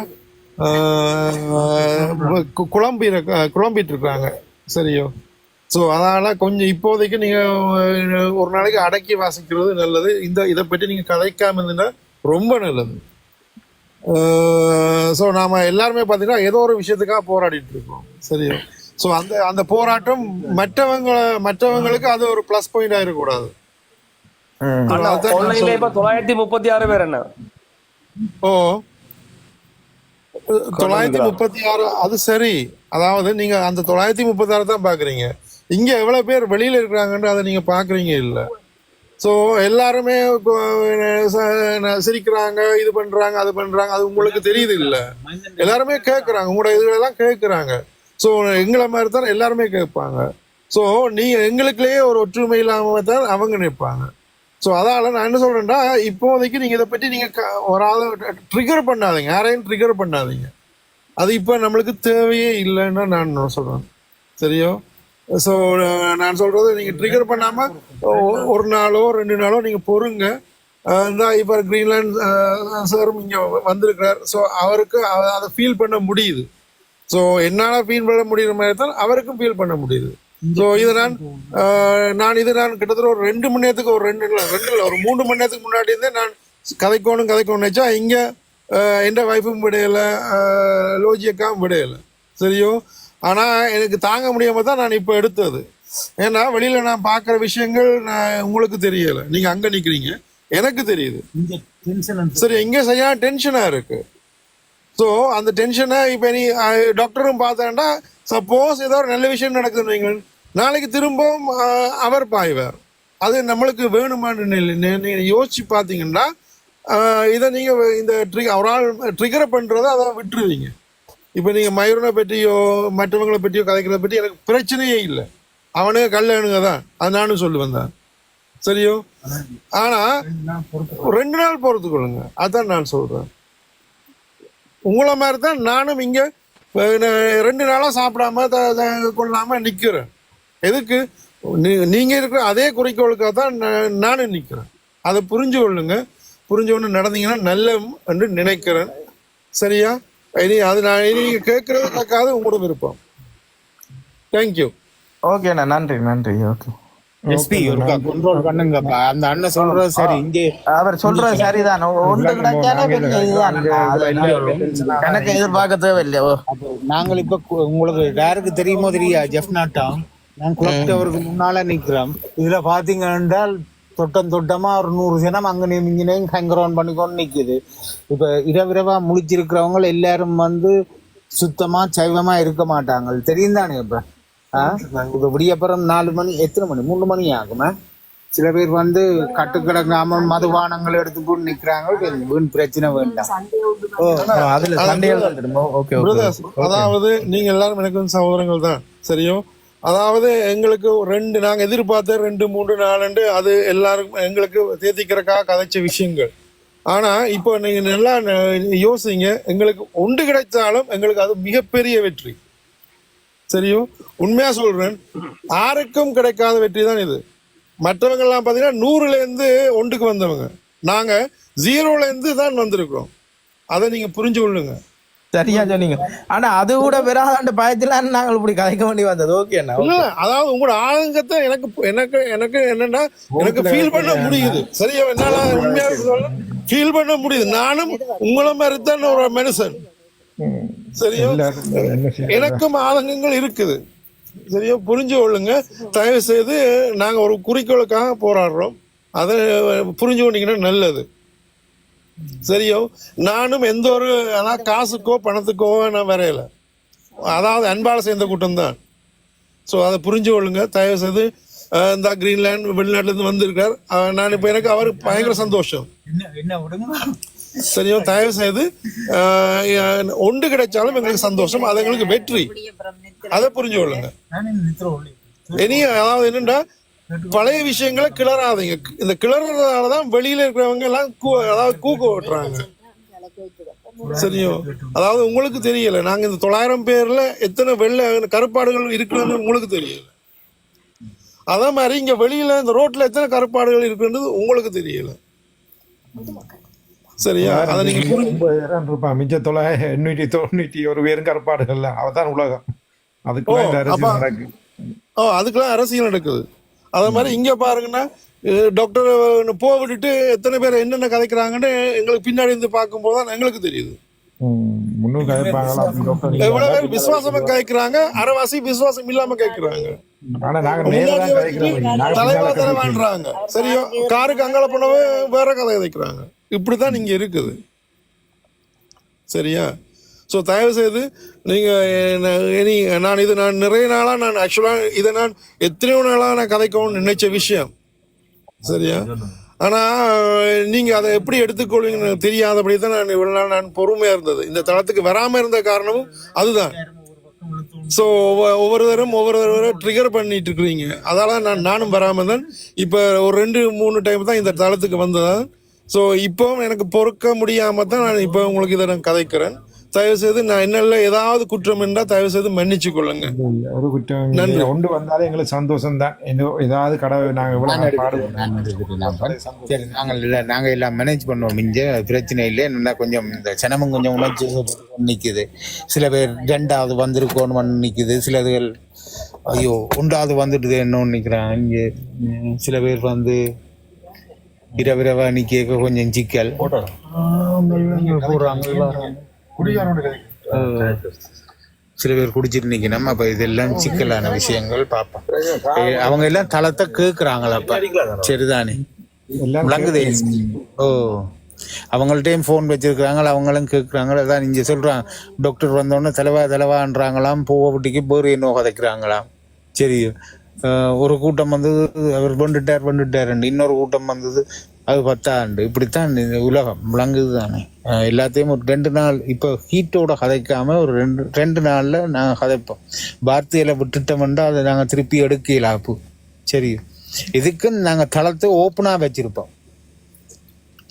குழம்பிட்டு இருக்காங்க. சரியோ. ஸோ அதனால கொஞ்சம் இப்போதைக்கு நீங்க ஒரு நாளைக்கு அடக்கி வாசிக்கிறது நல்லது. இதை பற்றி நீங்க கதைக்காம இருந்தீங்கன்னா ரொம்ப நல்லது. ஸோ நாம எல்லாருமே பார்த்தீங்கன்னா ஏதோ ஒரு விஷயத்துக்காக போராடிட்டு இருக்கோம். சரியோ. ஸோ அந்த போராட்டம் மற்றவங்களுக்கு அது ஒரு பிளஸ் பாயிண்ட் ஆயிடக்கூடாது. 936 பேர் என்ன. ஓ 936 அது சரி. அதாவது நீங்க அந்த 936 தான் பாக்குறீங்க. இங்க எவ்வளவு பேர் வெளியில இருக்கிறாங்கன்னு அதை நீங்க பாக்குறீங்க இல்ல. சோ எல்லாருமே சிரிக்கிறாங்க, இது பண்றாங்க, அது பண்றாங்க, அது உங்களுக்கு தெரியுது இல்ல. எல்லாருமே கேட்கறாங்க, உங்களோட இதுலாம் கேட்கறாங்க. சோ எங்களை மாதிரி தான் எல்லாருமே கேட்பாங்க. சோ நீங்க எங்களுக்குள்ளேயே ஒரு ஒற்றுமை இல்லாம தான் அவங்க நிற்பாங்க. ஸோ அதனால நான் என்ன சொல்றேன்னா இப்போதைக்கு நீங்க இதை பற்றி நீங்க ஒரு ஆளை ட்ரிகர் பண்ணாதீங்க, யாரையும் ட்ரிகர் பண்ணாதீங்க. அது இப்போ நம்மளுக்கு தேவையே இல்லைன்னு நான் சொல்றேன். சரியோ. ஸோ நான் சொல்றது நீங்க ட்ரிகர் பண்ணாம ஒரு நாளோ 2 நாளோ நீங்க பொறுங்க. இந்த இப்போ கிரீன்லாந்து சாரும் இங்க வந்திருக்கிறார். ஸோ அவருக்கு அதை ஃபீல் பண்ண முடியுது. ஸோ என்னால ஃபீல் பண்ண முடியுற மாதிரி தான் அவருக்கும் ஃபீல் பண்ண முடியுது. ஸோ இது நான் கிட்டத்தட்ட ஒரு 2 மணி நேரத்துக்கு ஒரு 3 மணி நேரத்துக்கு முன்னாடி இருந்தே நான் கதைக்கோணும் நினைச்சா இங்க எந்த வைஃபும் விடையலை, லோஜியக்காவும் விடையலை. சரியோ. ஆனா எனக்கு தாங்க முடியாம தான் நான் இப்போ எடுத்தது. ஏன்னா வெளியில நான் பார்க்குற விஷயங்கள் உங்களுக்கு தெரியல. நீங்க அங்க நிக்கிறீங்க, எனக்கு தெரியுது. சரி, இங்க சரியா டென்ஷனா இருக்கு. ஸோ அந்த டென்ஷனை இப்போ நீ டாக்டரும் பார்த்தாண்டா சப்போஸ் ஏதோ ஒரு நல்ல விஷயம் நடக்குதுன்னு வைங்களேன், நாளைக்கு திரும்பவும் அவர் பாய்வார். அது நம்மளுக்கு வேணுமான்னு யோசிச்சு பார்த்தீங்கன்னா இதை நீங்கள் இந்த அவரால் ட்ரிகரை பண்ணுறதை அதை விட்டுருவீங்க. இப்போ நீங்கள் மயூரனை பற்றியோ மற்றவங்களை பற்றியோ கதைக்கிறத பற்றி எனக்கு பிரச்சனையே இல்லை. அவனுங்க கல்யாணுங்க தான், அது நானும் சொல்லுவேன் தான். சரியோ. ஆனால் 2 நாள் பொறுத்துக்கொள்ளுங்க, அதான் நான் சொல்கிறேன். உங்களை மாதிரி தான் நானும் இங்கே 2 நாளா சாப்பிடாம கொள்ளாம நிக்கிறேன். எதுக்கு? நீங்க இருக்கிற அதே குறிக்கோளுக்காக தான் நானும் நிக்கிறேன். அதை புரிஞ்சு கொள்ளுங்க. புரிஞ்சு கொண்டு நடந்தீங்கன்னா நல்ல என்று நினைக்கிறேன். சரியா? இனி அது நீங்க கேட்கறதுக்காக உங்களோட விருப்பம். தேங்க்யூ. ஓகேண்ணா, நன்றி நன்றி. ஓகே. எஸ்பி கண்ட்ரோல் பண்ணுங்கப்பா. அந்த அண்ணன் சொல்றது சரி, இங்கே அவர் சொல்றது சரிதான். ஒன்று கிடைச்சாலே எனக்கு எதிர்பார்க்க தேவையில்லை. நாங்கள் இப்ப உங்களுக்கு யாருக்கு தெரியுமோ தெரியா, ஜெஃப்னாட்டா நான் கிளப் டவருக்கு முன்னால நிக்கிறோம். இதுல பாத்தீங்க என்றால் தொட்டமா ஒரு 100 ஜனம் அங்க இங்கேயும் ஹேங்கர் பண்ணிக்கொண்டு நிக்குது. இப்ப இரவிரவா முழிச்சிருக்கிறவங்க எல்லாரும் சுத்தமா சைவமா இருக்க மாட்டாங்க, தெரியும் தானே. இப்ப விடியப்புறம் 4 மணி, எத்தனை மணி, 3 மணி ஆகுமா? சில பேர் வந்து கட்டுக்கிடங்காம மதுபானங்கள் எடுத்து போட்டு நிக்கிறாங்க. வீண் பிரச்சனை வேண்டாம். அதுல சண்டைகள் வந்துடுமோ? ஓகே பிரதர்ஸ், அதாவது நீங்க எல்லாரும் எனக்கு சகோதரங்கள் தான், சரியோ? அதாவது எங்களுக்கு நாங்க எதிர்பார்த்த 2, 3, 4 அது எல்லாருக்கும் எங்களுக்கு தேத்திக்கிறக்காக கதைச்ச விஷயங்கள். ஆனா இப்போ நீங்க நல்லா யோசிங்க, எங்களுக்கு ஒன்று கிடைச்சாலும் எங்களுக்கு அது மிகப்பெரிய வெற்றி, சரியோ? உண்மையா சொல்றேன், யாருக்கும் கிடைக்காத வெற்றி தான் இது. மற்றவங்க எல்லாம் பாத்தீங்கன்னா 100ல இருந்து 1க்கு வந்தவங்க, நாங்க 0ல இருந்து தான் வந்திருக்கிறோம். அதை நீங்க புரிஞ்சு கொள்ளுங்க. சரியா சொன்னீங்க. ஆனா அது கூட பெறாத பயத்துல நாங்கள் இப்படி கதைக்க வேண்டி வந்தது. ஓகே, அதாவது உங்களோட ஆதங்கத்தை எனக்கு எனக்கு எனக்கு என்னன்னா எனக்கு ஃபீல் பண்ண முடியுது, சரியா? என்னால உண்மையா ஃபீல் பண்ண முடியுது. நானும் உங்களை மாதிரி தான் ஒரு மனுஷன், சரியா? எனக்கும் ஆதங்கங்கள் இருக்குது, சரியா? புரிஞ்சு கொள்ளுங்க. தயவு செய்து நாங்க ஒரு குறிக்கோளுக்காக போராடுறோம், அதை புரிஞ்சு கொண்டீங்கன்னா நல்லது, சரியோ? நானும் எந்த ஒரு காசுக்கோ பணத்துக்கோ நான் வரையல, அதாவது அன்பால சேர்ந்த கூட்டம் தான். ஸோ அதை புரிஞ்சு கொள்ளுங்க தயவு செய்து. இந்த கிரீன்லாந்து வெளிநாட்டுல இருந்து வந்திருக்கார், நான் இப்போ எனக்கு அவர் பயங்கர சந்தோஷம், சரியோ? தயவு செய்து ஒன்று கிடைச்சாலும் எங்களுக்கு சந்தோஷம், அது எங்களுக்கு வெற்றி, அதை புரிஞ்சு கொள்ளுங்க. இனி அதாவது என்னன்னா பழைய விஷயங்களை கிளறாதீங்க. இந்த கிளறதாலதான் வெளியில இருக்கிறவங்க எல்லாம் அதாவது கூக்க ஓட்டுறாங்க, சரியோ? அதாவது உங்களுக்கு தெரியல, நாங்க இந்த 900 பேர்ல எத்தனை வெள்ளை கருப்பாடுகள் இருக்குன்னு உங்களுக்கு தெரியல. அதே மாதிரி இங்க வெளியில இந்த ரோட்ல எத்தனை கருப்பாடுகள் இருக்குன்றது உங்களுக்கு தெரியல, சரியா? அதை நீங்க இருப்பான் மிச்ச 891 பேரும் கருப்பாடுகள்ல அவதான் உலகம். அதுக்கெல்லாம் அரசியல் நடக்குது. அதே மாதிரி இங்க பாருங்கன்னா டாக்டர் விட்டுட்டு எத்தனை பேர் என்னென்ன கதைக்கிறாங்கன்னு எங்களுக்கு பின்னாடி இருந்து பார்க்கும்போது தான் எங்களுக்கு தெரியுது. எவ்வளவு பேர் விசுவாசமா கேட்கிறாங்க, அரைவாசி விசுவாசம் இல்லாம கேட்கிறாங்க, தலைவாழ்றாங்க, சரியோ? காருக்கு அங்கால போனவே வேற கதை கதைக்கிறாங்க. இப்படித்தான் நீங்க இருக்குது, சரியா? ஸோ தயவு செய்து நீங்கள் நான் நிறைய நாளாக நான் ஆக்சுவலாக இதை நான் எத்தனையோ நாளாக நான் கதைக்கணும்னு நினைச்ச விஷயம், சரியா? ஆனால் நீங்கள் அதை எப்படி எடுத்துக்கொள்வீங்கன்னு எனக்கு தெரியாதபடி தான் நான் இவ்வளோ நாள் நான் பொறுமையாக இருந்தது. இந்த தளத்துக்கு வராமல் இருந்த காரணமும் அதுதான். ஸோ ஒவ்வொருத்தரும் ட்ரிகர் பண்ணிட்டு இருக்கிறீங்க, அதால நானும் வராமல் தான் இப்போ ஒரு 2-3 டைம் தான் இந்த தளத்துக்கு வந்ததான். ஸோ இப்போ எனக்கு பொறுக்க முடியாமல் தான் நான் இப்போ உங்களுக்கு இதை நான் கதைக்கிறேன். தயவு செய்து நான் என்னென்ன ஏதாவது குற்றம் என்றால் தயவு செய்து மன்னிச்சு கொள்ளுங்க. ஒரு குற்றம் நன்றி ஒன்று வந்தாலே எங்களுக்கு சந்தோஷம் தான். ஏதாவது கடவுள் நாங்கள் எல்லாம் மேனேஜ் பண்ணுவோம், இங்க பிரச்சனை இல்லை. என்ன கொஞ்சம் இந்த சனமும் கொஞ்சம் உணர்ச்சி நிற்குது. சில பேர் 2வது வந்திருக்கோன்னு நிற்குது, சிலர்கள் ஐயோ 1வது வந்துட்டு என்னன்னு நிற்கிறான். இங்கே சில பேர் வந்து இரவிரவா நிற்க கொஞ்சம் சிக்கல் போடுறாங்க. சில பேர் குடிச்சிட்டு நிக்கணும். அப்ப இதெல்லாம் சிக்கலான விஷயங்கள் பார்ப்போம். அவங்க எல்லாம் தளத்தை கேக்குறாங்களப்ப, சரிதானே? விளங்குதே? ஓ, அவங்கள்ட்டையும் போன் வச்சிருக்கிறாங்க, அவங்களும் கேட்குறாங்க. அதான் இங்க சொல்றாங்க, டாக்டர் வந்தோடனே தலைவான்றாங்களாம், பூவப்பட்டிக்கு பேர் என்ன கதைக்கிறாங்களாம். சரி, ஒரு கூட்டம் வந்தது அவர் வந்துட்டார், இன்னொரு கூட்டம் வந்தது அது 10 இப்படித்தான் உலகம் விளங்குது தானே. எல்லாத்தையும் ஒரு 2 நாள் இப்போ ஹீட்டோட கதைக்காம ஒரு 2 நாள்ல நாங்கள் கதைப்போம். வார்த்தையில விட்டுட்டோம்னா அதை நாங்கள் திருப்பி எடுக்கலாப்பு, சரி? இதுக்குன்னு நாங்கள் தளத்தை ஓப்பனா வச்சிருப்போம்,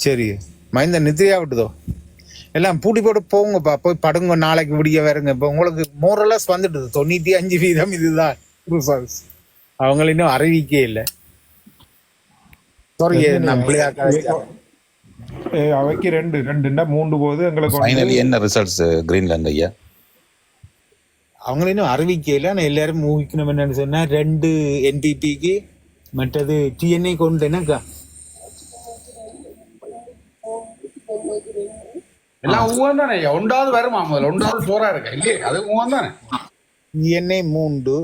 சரி? மைந்த நித்திரியா விட்டுதோ எல்லாம் பூட்டி போட்டு போங்கப்பா, போய் படுங்க, நாளைக்கு விடிய வேறுங்க. இப்போ உங்களுக்கு மோரலஸ் வந்துடுது 95% இதுதான் ரிசல்ட்ஸ். அவங்க இன்னும் அறிவிக்கே இல்லை. அவைக்கு 2 போது எங்களுக்கு என்ன ரிசல்ட்ஸ் கிரீன்லாந்து ஐயா? அவங்க இன்னும் அறிவிக்கல. நான் எல்லாரும் ஊகிக்கணும் என்னன்னு சொன்னா 2 NPPக்கு மற்றது TNA கொண்டு என்னக்கா எல்லாம் ஊகம் தானே. 1வது வருமா? முதல்ல 1வது 4 இருக்கா இல்லையே? அது ஊகம் தானே. TNA 3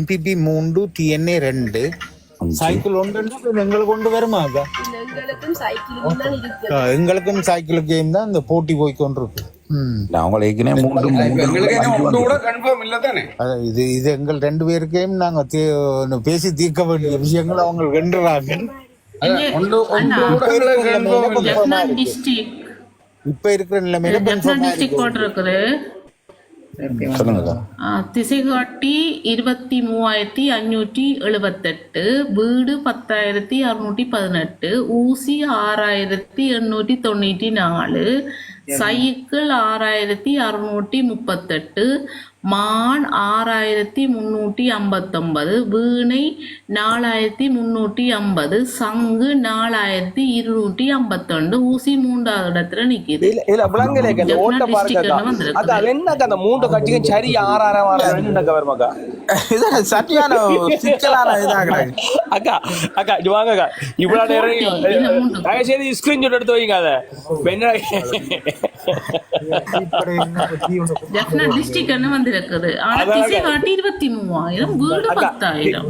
NPP 3 TNA 2 சைக்கிள் 1 எங்களுக்கு கொண்டு வருமாக்கா? எங்களுக்கும் சைக்கிள் கேம் தான் இந்த போட்டி போய் கொண்டிருக்கு. அவங்க ஏற்கனவே மூன்று எங்களுக்கு என்ன ஒன்று கூட 5 கன்ஃபார்ம் இல்லை தானே? இது எங்கள் 2 பேருக்கையும் நாங்க பேசி தீர்க்க வேண்டிய விஷயங்கள் அவங்க வென்றாங்க. ஒன்று கூட எங்களுக்கு கன்ஃபார்ம் இல்லை. ஜெஃப்னா டிஸ்ட்ரிக்ட் இப்ப இருக்கிற நிலைமையில ஜெஃப்னா டிஸ்ட்ரிக்ட் போட்டிருக்குது. சொல்லுங்க. திசைகாட்டி 23,578, வீடு 10,618, ஊசி 6,894, சைக்கிள் 6,638, மான் 6,359, வீணை 4,350, சங்கு 4,252, ஊசி 3வது இடத்துல நிக்குது. இதுல விலங்குல ஓட்ட பாருங்க. அது என்னக்கா அந்த 3 கட்சிக்கும் சரி 6 வருமாக்கா? இது சரியான சிக்கலான இதாகிறாங்க. அக்கா அக்கா இது வாங்கக்கா, இவ்வளவு நேரம் தயவுசெய்து ஸ்கிரீன்ஷாட் எடுத்து வைங்க. அதை ஜெஃப்னா டிஸ்ட்ரிக்ட் வந்திருக்குது. ஆனா திசைகாட்டி 23,000, வீடு 10,000.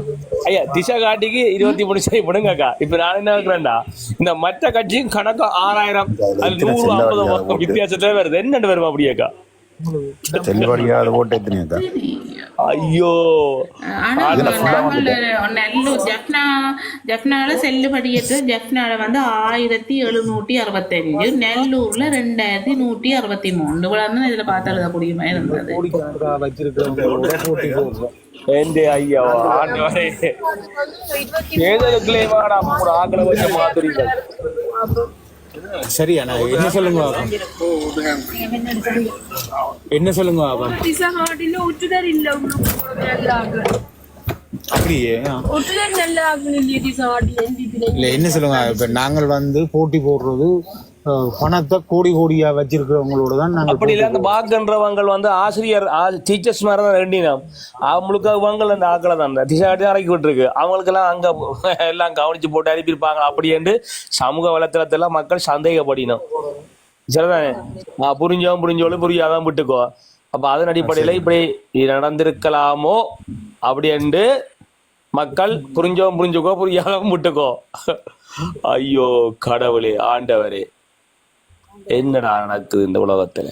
ஐயா திசைகாட்டிக்கு 23 சரி விடுங்கக்கா. இப்ப நான் என்ன இருக்கிறேன்டா, இந்த மற்ற கட்சியும் கணக்கு 6,000 அது 150 வித்தியாசத்துல வருது. என்னண்டு வருமா அப்படியேக்கா? செல்லுபடியாத ஓட்டு எத்தனையாக்கா? ஐயோ நெல்லூர் ஜெஃப்னால செல்லுபடியற்று. ஜெஃப்னால 1,765, நெல்லூர்ல 2,163. இவ்வளவு இதுல பார்த்து எழுதக்கூடியமா இருந்தது. ஐயா ஆண்டவரே, ஏதோக்குள்ளேவாடா ஆக்களை வச்சு மாத்துறீங்க. சரியா? என்ன சொல்லுங்க என்ன சொல்லுங்க அப்படியே இல்ல என்ன சொல்லுங்க. இப்ப நாங்கள் போட்டி போடுறது பணத்தை கோடியா வச்சிருக்கிறவங்களோட தான் நாங்கள். அப்படி இல்லை, அந்த பாக்குன்றவங்க ஆசிரியர் டீச்சர்ஸ் மாதிரி தான் ரெண்டினோம். அவங்களுக்கு அவங்க அந்த ஆக்களை தான் திசைகாட்டி இறக்கி விட்டுருக்கு. அவங்களுக்கெல்லாம் அங்க எல்லாம் கவனிச்சு போட்டு அனுப்பியிருப்பாங்க. அப்படி என்று சமூக வலைத்தளத்தெல்லாம் மக்கள் சந்தேகப்படினோம். சரிதானே? புரிஞ்சோலும் புரியாதான் விட்டுக்கோ. அப்ப அதன் அடிப்படையில இப்படி நடந்திருக்கலாமோ அப்படி என்று மக்கள் புரிஞ்சுக்கோ, புரியாதான் விட்டுக்கோ. ஐயோ கடவுளே, ஆண்டவரே, என்னடா நடக்குது இந்த உலகத்துல?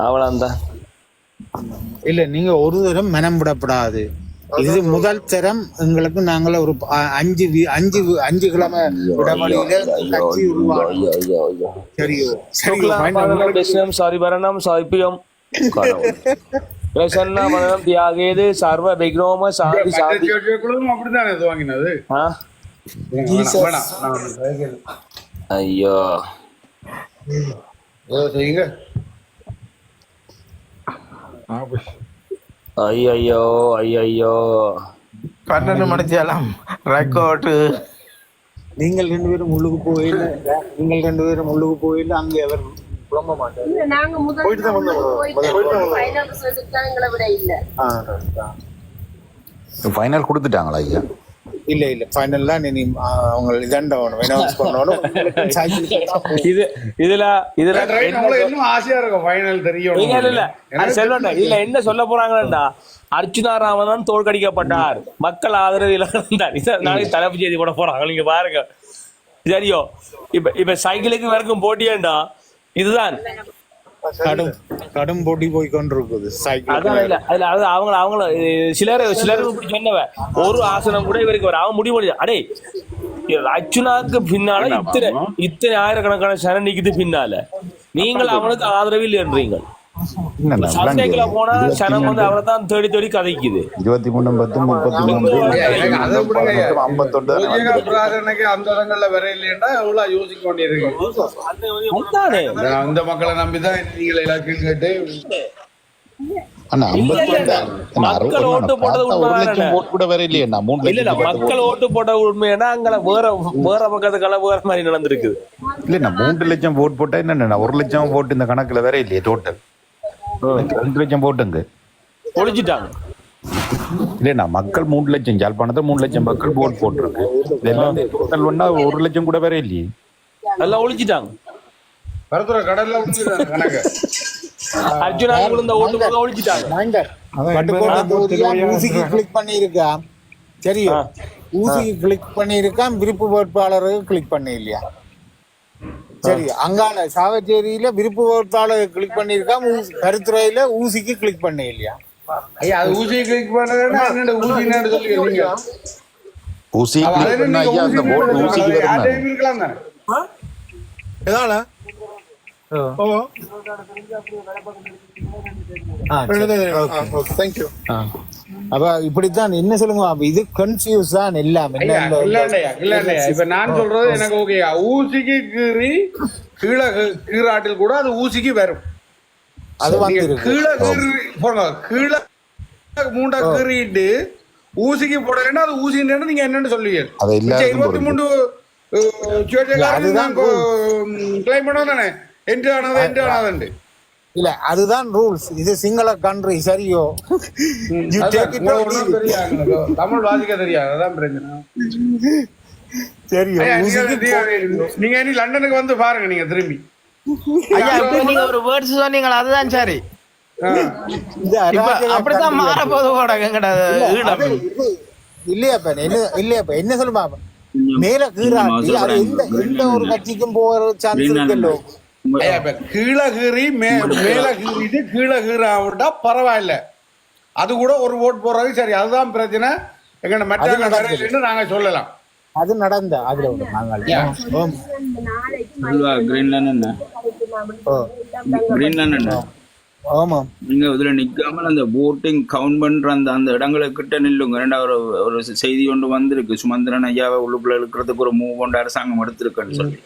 அவ்வளவுதான். இல்ல நீங்க ஒரு தரம் மனம் விடப்படாது. இது முதல் தரம் எங்களுக்கு. நாங்கள ஒரு 5 கிழமை இடைவெளியில கட்சி உருவாக்கும். சரியோ? சாரி பரணம் சாய்பியம் பிரசன்னா மனம் தியாகேது சர்வ விக்னோம சாந்தி சாந்தி. அப்படித்தானே வாங்கினது. ஐயோ செய்யுங்க. ஐயோ ஐயோ 12 மணிச்சாலாம் ரெக்கார்டு. நீங்கள் 2 பேரும் முள்ளுக்கு போயில அங்கே அவர் புலம்ப மாட்டார். ஃபைனல் கொடுத்துட்டாங்களா ஐயா? இல்ல ஃபைனல் தான் அவங்க அனௌன்ஸ் பண்ணணும். இதுல இன்னும் ஆசையா இருக்கும் ஃபைனல் தெரியும். செல்வன் இதுல என்ன சொல்ல போறாங்கன்னா, அர்ச்சுனா ராமன் தோற்கடிக்கப்பட்டார், மக்கள் ஆதரவு இழந்தார். நாளைக்கு தலைப்பு செய்தி போட போறாங்க. நீங்க பாருங்க. சரியோ? இப்ப சைக்கிளுக்கு வரைக்கும் போட்டியேண்டா. இதுதான் கடும் போட்டி போய் கொண்டிருக்குது. அவங்க சிலர் சொன்னவ ஒரு ஆசனம் கூட இவருக்கு வர அவன் முடிவு. அடே அர்ச்சுனாக்கு பின்னால இத்தனை ஆயிரக்கணக்கான சரண் நிக்குது பின்னால. நீங்கள் அவனுக்கு ஆதரவில் என்றீங்க. சந்தைக்குள்ள போனா சனம் அவரை தான் தேடி கதைக்குது. 23 அந்த இடங்கள்ல வர இல்லையா எவ்வளவு யோசிக்க வேண்டியிருக்கு. அந்த மக்களை நம்பிதான் நீங்கள் எல்லாத்தையும் கேட்டு மக்கள் ஓட்டு போட்டது உண்மையா அங்க வேற பக்கத்துக்கெல்லாம் வேற மாதிரி நடந்திருக்கு. இல்ல 3 லட்சம் ஓட்டு போட்டா என்ன 1 லட்சம் ஓட்டு இந்த கணக்குல வேற இல்லையே. டோட்டல் 2 லட்சம் போட்டுங்க ஒழிச்சிட்டாங்க. இல்லைண்ணா மக்கள் 3 லட்சம் யாழ்ப்பாணத்தை 3 லட்சம் மக்கள் போட் போட்டிருக்கு. இதெல்லாம் டோட்டல் ஒன்னா 1 லட்சம் கூட வேற இல்லையே. எல்லாம் ஒழிச்சிட்டாங்க. கடல்ல கணக்கு அர்ஜுனா இந்த ஓட்டு போட ஒழிச்சிட்டாங்க. ஊசிக்கு கிளிக் பண்ணிருக்கா. சரியோ? ஊசிக்கு கிளிக் பண்ணிருக்கான், விருப்பு வேட்பாளருக்கு கிளிக் பண்ண இல்லையா? சரி, அங்கால சாவச்சேரியில விருப்பு வேட்பாளர் கிளிக் பண்ணிருக்கா, கருத்துறையில ஊசிக்கு கிளிக் பண்ண இல்லையா? ஐயா அது ஊசி கிளிக் பண்ணதுன்னா என்னோட ஊசி என்னன்னு சொல்லுங்க. ஊசி click பண்ணா ஐயா அந்த vote ஊசிக்கு வரும் தானே? இருக்கலாம் தானே. எதால ஓ தேங்க்யூ. அப்ப இப்படித்தான் என்ன சொல்லுங்க, அப்ப இது கன்ஃபியூஸ் தான் எல்லாம். இல்லையா இப்ப நான் சொல்றது எனக்கு ஓகே. ஊசிக்கு கீறி கீழே கீறாட்டில் கூட அது ஊசிக்கு வரும். அது வந்து கீழே கீறி போங்க, கீழே மூண்டா கீறிட்டு ஊசிக்கு போடலன்னா அது ஊசின்னு நீங்க என்னன்னு சொல்லுவீங்க? 23 கிளைம் பண்ண தானே என்ட்ரி ஆனது. இல்ல அதுதான் ரூல்ஸ். இது சிங்கள கண்ட்ரி சரியோ? தமிழ் வாசிக்க தெரியாது, அதான் பிரச்சனை. சரியோ? நீங்க இனி லண்டனுக்கு வந்து பாருங்க, நீங்க திரும்பி ஐயா இப்ப நீங்க ஒரு வேர்ட்ஸ் சொன்னீங்களா, அதுதான் சரி. அப்படித்தான் மாற போது இல்லையாப்ப என்ன சொல்லுமா, மேல கீறாட்டி அது எந்த ஒரு கட்சிக்கும் போற சான்ஸ் இருக்குல்லோ. கீழே கீறி மேல கீறிட்டு கீழே கீறாவிட்டா பரவாயில்ல, அது கூட ஒரு ஓட் போடுறது சரி. அதுதான் பிரச்சனை. எங்க மற்ற நாங்க சொல்லலாம். அது நடந்த அதுல ஆமா, நீங்க இதுல நிக்காமல் அந்த voting கவுண்ட் பண்ற அந்த இடங்களுக்கிட்ட நில்லுங்க. ரெண்டாவது ஒரு செய்தி ஒன்று வந்திருக்கு, சுமந்திரன் ஐயாவை உள்ளுக்குள்ள இருக்கிறதுக்கு ஒரு மூவ் கொண்டு அரசாங்கம் எடுத்திருக்குன்னு சொல்லி.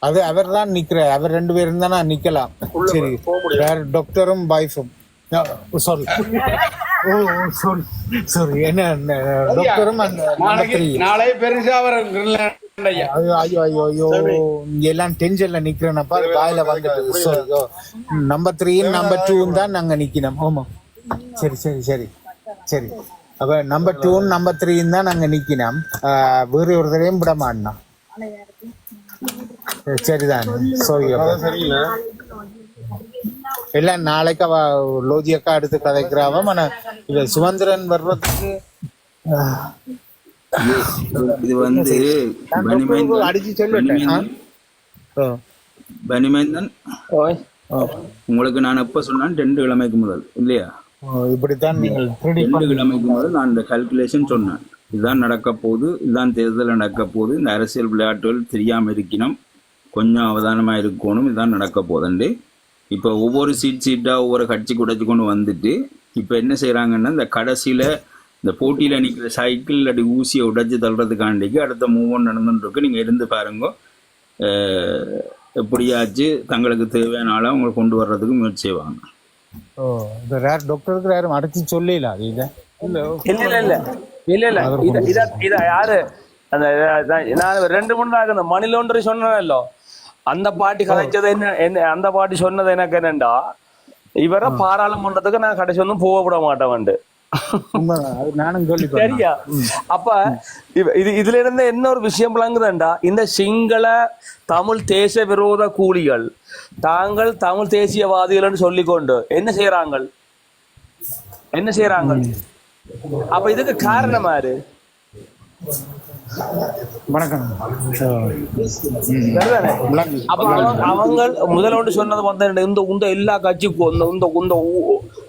அது அவர் தான் நிக்கிறார். அவர் 2 பேரும் தானே நிக்கலாம். சரி, டாக்டரும் பாய்ஃபும் சாரி என்ன டாக்டரும் நாளை பெருசா ஐயோ எல்லாம் டென்ஷன்ல நிக்கிறேன்னப்பா, காயில வந்துட்டு. சாரி, நம்பர் 3 நம்பர் 2 தான் நாங்க நிக்கணும். ஆமா, சரி சரி சரி சரி. அப்ப நம்பர் 2 நம்பர் 3 தான் நாங்க நிக்கணும். வேற ஒருத்தரையும் விட மாட்டோம். சரிதான். சரியில்லை எல்லாம் நாளைக்கு அவ லோஜியக்கா எடுத்து கதைக்கிறாவ. மன இவ சுமந்திரன் வர்றதுக்கு இது வந்து அடிச்சு சொல்லிட்டேன். பனிமேந்தன் உங்களுக்கு நான் எப்ப சொன்னேன், 2 கிழமைக்கு முதல் இல்லையா? இப்படித்தான் 2 கிழமைக்கு முதல் நான் இந்த கால்குலேஷன் சொன்னேன். இதுதான் நடக்க போகுது, இதுதான் தேர்தல் நடக்க போகுது. இந்த அரசியல் விளையாட்டுகள் தெரியாம இருக்கணும், கொஞ்சம் அவதானமா இருக்கணும், இதுதான் நடக்க போகுதுண்டு. இப்போ ஒவ்வொரு சீட்டா ஒவ்வொரு கட்சி உடைச்சு கொண்டு வந்துட்டு இப்போ என்ன செய்யறாங்கன்னா, இந்த கடைசியில இந்த போட்டியில நிற்கிற சைக்கிள் இல்லாட்டி ஊசியை உடைச்சு தள்ளுறதுக்காண்டிக்கு அடுத்த மூவ் நடந்துட்டு இருக்கு. நீங்க இருந்து பாருங்க, எப்படியாச்சு தங்களுக்கு தேவையான ஆளை அவங்க கொண்டு வர்றதுக்கு முயற்சி செய்வாங்க. டாக்டருக்கு யாரும் அடைச்சி சொல்லல. அது இல்ல இத யாரு அந்த நான் 2-3 நாள் அந்த மணி லாண்டரி சொன்னேன்ல, அந்த பாட்டி கதைச்சது என்ன, அந்த பாட்டி சொன்னது எனக்கு என்னண்டா, இவரை பாராளுமன்றத்துக்கு நான் கடைசி ஒன்றும் போக விட மாட்டேன். சரியா? அப்ப இதுல இருந்து என்ன ஒரு விஷயம் விளங்குதுண்டா, இந்த சிங்கள தமிழ் தேச விரோத கூலிகள் தாங்கள் தமிழ் தேசியவாதிகள் சொல்லிக்கொண்டு என்ன செய்யறாங்க? அப்ப இதுக்கு காரணம் யாரு? வணக்கம். அப்ப அவங்க முதலோண்டு சொன்னது வந்து இந்த எல்லா கட்சிக்கும் இந்த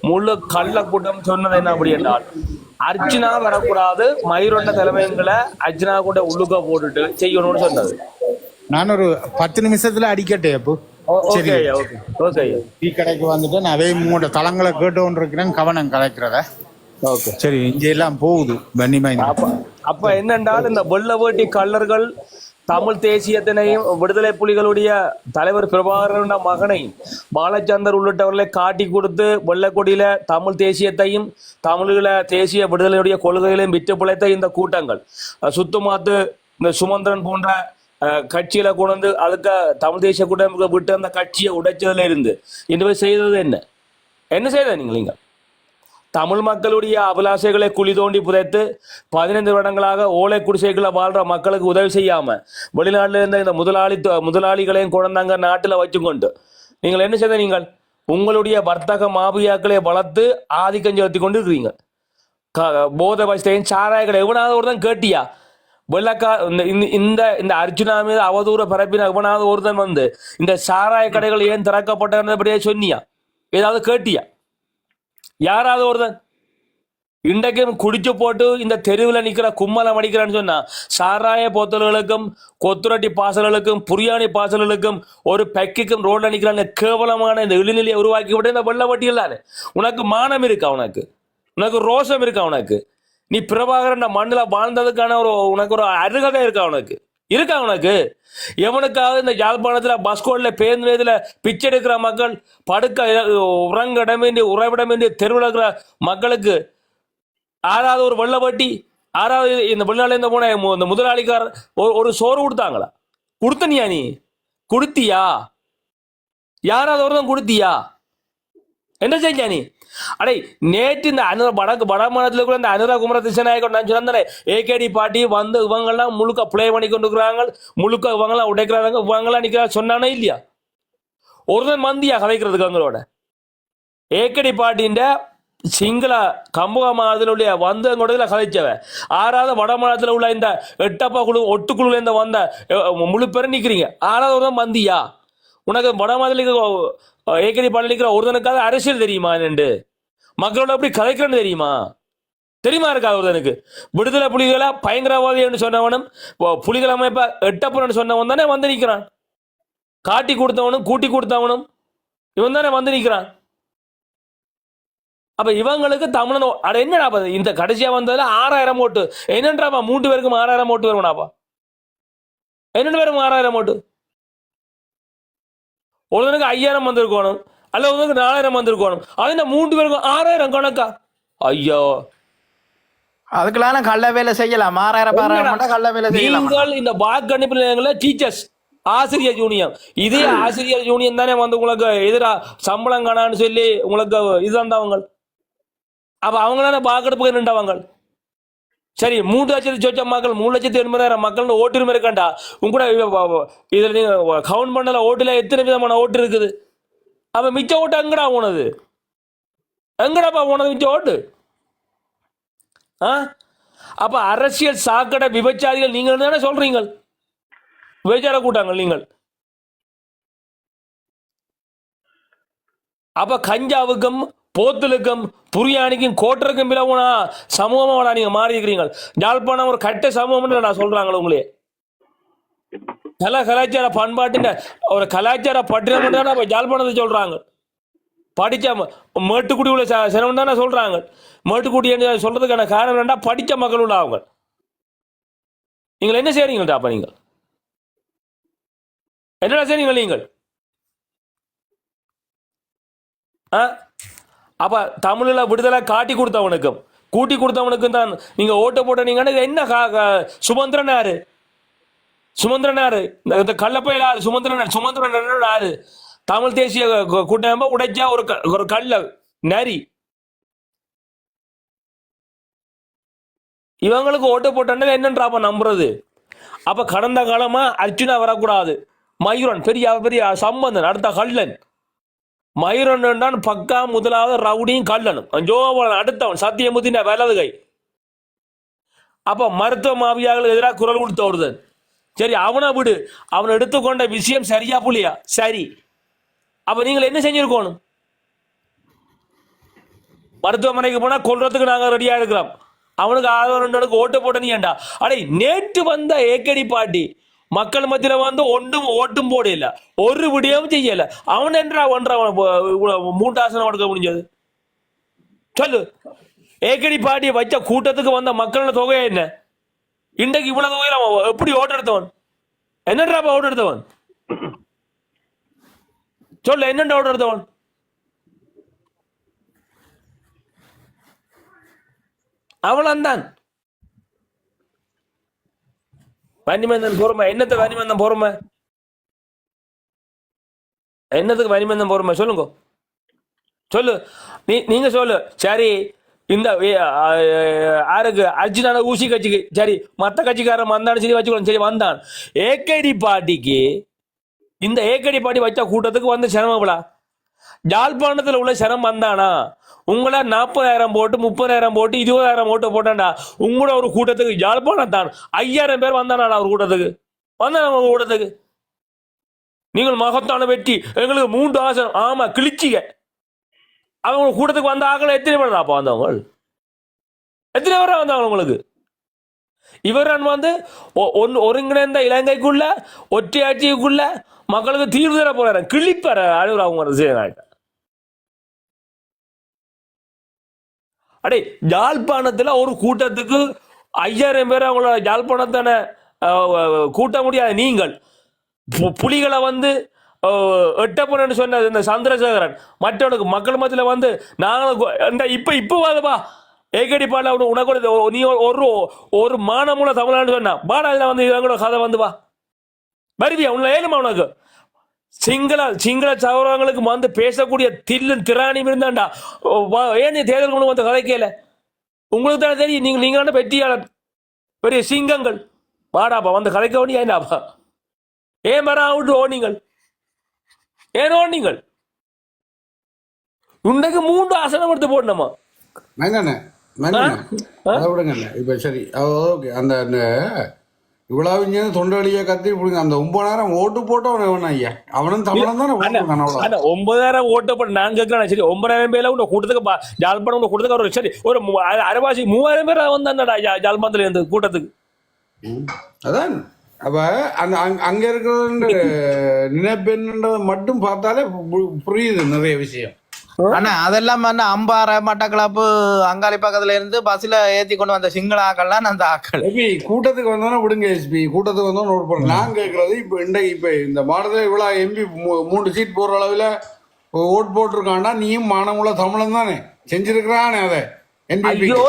முழு கள்ள கூட்டம் சொன்னது என்ன அப்படி என்றால், அர்ச்சனா வரக்கூடாது, மயிரொண்ட தலைமைங்களை அர்ச்சனா கூட உள்ளுக்க போட்டுட்டு செய்யணும்னு சொன்னது. நான் ஒரு 10 நிமிஷத்துல அடிக்கட்டே. அப்போ டீ கடைக்கு வந்துட்டு நான் அதே 3 தளங்களை கேட்டு இருக்கிறேன், கவனம் கலைக்கிறத. சரி, இங்க எல்லாம் போகுது. அப்ப என்னென்றால் இந்த வெள்ளவேட்டி கள்ளர்கள் தமிழ் தேசியத்தினையும் விடுதலை புலிகளுடைய தலைவர் பிரபாகரன் மகனையும் பாலச்சந்தர் உள்ளிட்டவர்களை காட்டி கொடுத்து வெள்ளக்கொடியில தமிழ் தேசியத்தையும் தமிழீழ தேசிய விடுதலையுடைய கொள்கைகளையும் விட்டு பிழைத்த இந்த கூட்டங்கள் சுத்தமாத்து இந்த சுமந்திரன் போன்ற கட்சியில கொண்டு வந்து அதுக்கு தமிழ் தேசிய கூட்டம் விட்டு அந்த கட்சியை உடைச்சதுல இருந்து இன்று செய்தது என்ன செய்த நீங்க தமிழ் மக்களுடைய அபிலாஷைகளை குழி தோண்டி புதைத்து 15 வருடங்களாக ஓலை குடிசைகளை வாழ்ற மக்களுக்கு உதவி செய்யாம வெளிநாட்டில இருந்த இந்த முதலாளிகளையும் குழந்தாங்க நாட்டில் வச்சுக்கொண்டு நீங்கள் என்ன செய்த? நீங்கள் உங்களுடைய வர்த்தக மாபியாக்களை வளர்த்து ஆதிக்கம் செலுத்தி கொண்டு இருக்கிறீங்க. போதை வசதியும் சாராயங்களை எவனாவது ஒரு தான் கேட்டியா? வெள்ளக்கா இந்த அர்ஜுனா மீது அவதூற பரப்பின எவனாவது ஒருத்தன் வந்து இந்த சாராய கடைகள் ஏன் திறக்கப்பட்டபடியே சொன்னியா? ஏதாவது கேட்டியா? யாராவது ஒருத்தன் இன்றைக்கும் குடிச்சு போட்டு இந்த தெருவில் நிற்கிற கும்மலம் அடிக்கிறான்னு சொன்னா சாராய போத்தல்களுக்கும் கொத்துரட்டி பாசல்களுக்கும் புரியாணி பாசல்களுக்கும் ஒரு பெக்கிக்கும் ரோட்ல நிற்கிறாங்க கேவலமான இந்த இழிநிலையை உருவாக்கி விட்டு இந்த வெள்ள வட்டிகள் தானே. உனக்கு மானம் இருக்கா? உனக்கு ரோஷம் இருக்கா? நீ பிரபாகரன் மண்ணில் வாழ்ந்ததுக்கான உனக்கு ஒரு அருகதை இருக்கா? உனக்கு எவனுக்காவது இந்த யாழ்ப்பாணத்தில் பஸ்கோட்ல பேருந்துல பிச்சை எடுக்கிற மக்கள் படுக்க உறங்கிடமேண்டி உறைவிடமேண்டி தெருவில் இருக்கிற மக்களுக்கு ஆறாவது ஒரு வெள்ள வட்டி, ஆறாவது இந்த வெளிநாடு போன இந்த முதலாளிக்காரர் ஒரு சோறு கொடுத்தாங்களா? கொடுத்தனியா? நீ கொடுத்தியா? யாராவது ஒருத்தன் கொடுத்தியா? என்ன செஞ்சா நீ? அடே நேற்று இந்த வடமாநிலத்தில் கூட இந்த அனுரா குமர திசநாயகன் நான் சொன்னேன் ஏகேடி பாட்டி வந்து இவங்கெல்லாம் முழுக்க பிளே பண்ணி கொண்டு இருக்கிறாங்க, முழுக்க இவங்கெல்லாம் உடைக்கிறாங்க, இவங்கெல்லாம் நிற்கிறாங்க சொன்னானே இல்லையா? ஒருத்தன் மந்தியா கதைக்கிறதுக்கு அவங்களோட ஏகேடி பாட்டின்ற சிங்கள கம்புக மாநிலத்தினுடைய வந்து எங்களோட கதைச்சவ ஆறாவது வட மாநிலத்தில் உள்ள இந்த எட்டப்பா குழு ஒட்டுக்குழுல இருந்து வந்த முழு பேரும் நிற்கிறீங்க. ஆறாவது ஒருத்தன் மந்தியா? உனக்கு வட மாநிலத்துக்கு ஏகேடி பாட்டி நிற்கிற ஒருத்தனுக்காக அரசியல் தெரியுமா? என்று மக்களோட எப்படி கதைக்கிறேன்னு தெரியுமா இருக்கா? ஒருத்தனுக்கு விடுதலை புலிகளை பயங்கரவாதி என்று சொன்னவனும் புலிகள் அமைப்ப எட்டப்பன்னு சொன்னவன் தானே வந்து நிற்கிறான். காட்டி கொடுத்தவனும் கூட்டி கொடுத்தவனும் இவன் தானே வந்து நிற்கிறான். அப்ப இவங்களுக்கு தமிழன் அட என்னடாப்பா இந்த கடைசியா வந்ததுல 6000 ஓட்டு என்னன்றாப்பா? 3 பேருக்கும் 6000 ஓட்டு வருமானாப்பா? 2 பேருக்கும் 6000 ஓட்டு. ஒருத்தனுக்கு 5000 வந்திருக்கணும், அல்ல ஒருத்தனுக்கு 4000 வந்திருக்கணும். அது இந்த 3 பேருக்கும் 6000 கணக்கா? ஐயோ, அதுக்கெல்லாம் கள்ள வேலை செய்யலாம். 6000 கள்ள வேலை செய்யலாம். நீங்கள் இந்த வாக்கணிப்பு நிலையங்களில் டீச்சர்ஸ் ஆசிரியர் யூனியன், இதே ஆசிரியர் யூனியன் தானே வந்து உங்களுக்கு எதிராக சம்பளம் காணான்னு சொல்லி உங்களுக்கு இது தந்தவங்க. அப்ப அவங்களால வாக்கெடுப்பு நின்றவங்க. சரி, 3,00,000 சொச்ச மக்கள் 3,80,000 மக்கள் ஓட்டுரிமை இருக்காண்டா. உங்க இதுல நீங்க கவுண்ட் பண்ணல ஓட்டுல எத்தனை விதமான ஓட்டு இருக்குது? அப்ப மிச்ச ஓட்டு எங்கடா போனது? எங்கடாப்பா போனது மிச்ச ஓட்டு? அப்ப அரசியல் சாக்கடை விபச்சாரிகள் நீங்கள் தானே சொல்றீங்க. விபச்சார கூட்டாங்கள் நீங்கள். அப்ப கஞ்சாவுக்கும் போத்தலுக்கும் புரியாணிக்கும் கோட்டருக்கும் பிளவுனா சமூகமா நீங்க மாறி இருக்கிறீங்க. யாழ்ப்பாணம் ஒரு கட்ட சமூகம் நான் சொல்றாங்க. உங்களே கலாச்சார பண்பாட்டு ஒரு கலாச்சார பட்டினம் தான் யாழ்ப்பாணத்தை சொல்றாங்க. படிச்ச மேட்டுக்குடி உள்ள சிரமம் தானே சொல்றாங்க. மேட்டுக்குடி சொல்றதுக்கான காரணம் என்னன்னா படிச்ச மக்கள் உள்ள அவங்க. நீங்கள் என்ன செய்றீங்க? அப்ப நீங்கள் என்ன செய்றீங்க? நீங்கள் அப்ப தமிழ்ல விடுதலை காட்டி கொடுத்தவனுக்கும் கூட்டி கொடுத்தவனுக்கும் தான் நீங்க ஓட்டு போட்ட. நீங்க என்ன சுமந்திரன் யாரு? சுமந்திரன் யாரு? இந்த கள்ளப்பையில் யாரு? சுமந்திரன் யாரு? தமிழ் தேசிய கூட்டமைப்பை உடைச்சா ஒரு கள்ள நரி. இவங்களுக்கு ஓட்டு போட்டா என்னன்றாப்ப நம்புறது? அப்ப கடந்த காலமா அர்ஜுனா வரக்கூடாது, மயூரன் பெரிய பெரிய சம்பந்தன், அடுத்த கள்ளன் மயூரன் தான் பக்கா முதலாவது ரவுடியும் கள்ளனும் அடுத்தவன் சத்தியமுத்தின வலது கை. அப்ப மருத்துவ மாவியாக்களுக்கு எதிராக குரல் கொடுத்த ஒருத்தன். சரி, அவனை விடு, அவன் எடுத்துக்கொண்ட விஷயம் சரியா புள்ளியா? சரி. அப்ப நீங்கள் என்ன செஞ்சிருக்கணும்? மருத்துவமனைக்கு போனா கொல்றதுக்கு நாங்க ரெடியா இருக்கிறோம். அவனுக்கு ஆதரவு ஓட்டு போட்ட நீ ஏண்டா? அடே நேற்று வந்த ஏகேடி பாட்டி மக்கள் மத்தியில வந்து ஒன்றும் ஓட்டும் போடல, ஒரு விடியவும் செய்யல. அவன் என்றா ஒன்றா 3 ஆசனம் எடுக்க முடிஞ்சது? சொல்லு. ஏகேடி பாட்டி வச்ச கூட்டத்துக்கு வந்த மக்களோட தொகை என்ன? இன்றைக்கு இவ்வளவு தொகையில எப்படி ஓட்டு எடுத்தவன்? என்னன்றாப்பா ஓட்டு எடுத்தவன்? சொல்லு, என்னென்ன ஓட்டு எடுத்தவன்? அவளந்தான் வன்னிமந்தன் பொறுமை. என்னத்துக்கு வன்னிமந்தன் பொறுமை? என்னத்துக்கு வன்னிமந்தன் பொறுமை? சொல்லுங்க, சொல்லு. நீங்க சொல்லு. சரி, இந்த யாருக்கு? அர்ஜுனான ஊசி கட்சிக்கு. சரி, மற்ற கட்சிக்காரன் வந்தான்னு சரி வச்சுக்கணும். சரி, வந்தான். ஏகேடி பாட்டிக்கு இந்த ஏகேடி பாட்டி வச்ச கூட்டத்துக்கு வந்து சிரமப்படா. யாழ்ப்பாணத்தில் உள்ள சிரமம் வந்தானா? உங்களை 40,000 போட்டு 30,000 போட்டு 20,000 ஓட்டு போட்டாண்டா உங்களோட ஒரு கூட்டத்துக்கு யாழ்ப்பாணம் தான் 5,000 பேர் வந்தானா ஒரு கூட்டத்துக்கு வந்தான ஒரு கூட்டத்துக்கு. நீங்கள் மகத்தான வெற்றி எங்களுக்கு 3 ஆசனம் ஆமா கிழிச்சிக்க. அவங்க கூட்டத்துக்கு வந்த ஆக்கள் எத்தனை பேர் அப்ப வந்தவங்க எத்தனை பேரா வந்தவங்க உங்களுக்கு? இவரன் வந்து ஒருங்கிணைந்த இலங்கைக்குள்ள ஒற்றையாட்சிக்குள்ள மக்களுக்கு தீர்வு தர போறாரு கிழிப்பார அழுகுற அவங்க செய்யறாங்க. அடே யாழ்ப்பாணத்துல ஒரு கூட்டத்துக்கு 5,000 பேர் அவங்கள யாழ்ப்பாணத்தான கூட்ட முடியாது. நீங்கள் புலிகளை வந்து எட்டப்பன்னு சொன்ன இந்த சந்திரசேகரன் மற்றவனுக்கு மக்கள் மத்தியில் வந்து நாங்கள் இப்ப வாதப்பா ஏகடி பாடல உனக்கு நீ ஒரு மானமுள்ள தமிழ்நாடு சொன்னா பாடல வந்து இவங்களோட கதை வந்து வா வருவியா உன்ன ஏழுமா உனக்கு சிங்கள சகோதரங்களுக்கு வந்து பேசக்கூடிய திராணி இருந்தாண்டா ஏன் தேர்தல் கொண்டு வந்து கதைக்கல? உங்களுக்கு தானே தெரியும் நீங்க வெற்றியாளர் பெரிய சிங்கங்கள் வாடாப்பா வந்து கதைக்க வேண்டிய ஏண்டாப்பா ஏன் வர விட்டு ஓடிங்கள் ஏன் ஓடிங்கள்? உன்னைக்கு 3 ஆசனம் எடுத்து போடணுமா? இப்ப சரி ஓகே. அந்த இவ்வளவு தொண்டடியை கத்தி பிடிங்க அந்த 9,000 ஓட்டு போட்டவன் ஐயா அவனும் தமிழன் தானே 9,000 ஓட்டு போட்டு நான் கேட்கிறேன். சரி 9,000 பேர்ல உங்க கூட்டத்துக்கு ஜாழ்ப்பாணம் கூட்டத்துக்கு ஒரு சரி ஒரு அரைவாசி 3,000 பேர் வந்தாண்டா ஜாழ்ப்பாணத்துல இருந்து கூட்டத்துக்கு. அதான் அப்ப அந்த அங்க இருக்கிற நினைப்பென்றதை மட்டும் பார்த்தாலே புரியுது நிறைய விஷயம். ஆனா அதெல்லாம் அம்பாறை மட்டக்களப்பு அங்காளி பக்கத்துல இருந்து பஸ்ல ஏத்தி கொண்டு வந்த சிங்கள ஆக்கள்லாம் அந்த ஆக்கள் கூட்டத்துக்கு வந்தோன்னா விடுங்க. எஸ்பி கூட்டத்துக்கு வந்தோன்னு நோட் பண்ணுங்க. நான் கேட்கறது இப்ப இந்த மாநில இவ்வளவு எம்பி 3 சீட் போடுற அளவுல ஓட்டு போட்டிருக்காண்டா நீயும் மானமுள்ள தமிழன் தானே செஞ்சிருக்கிறானே அதை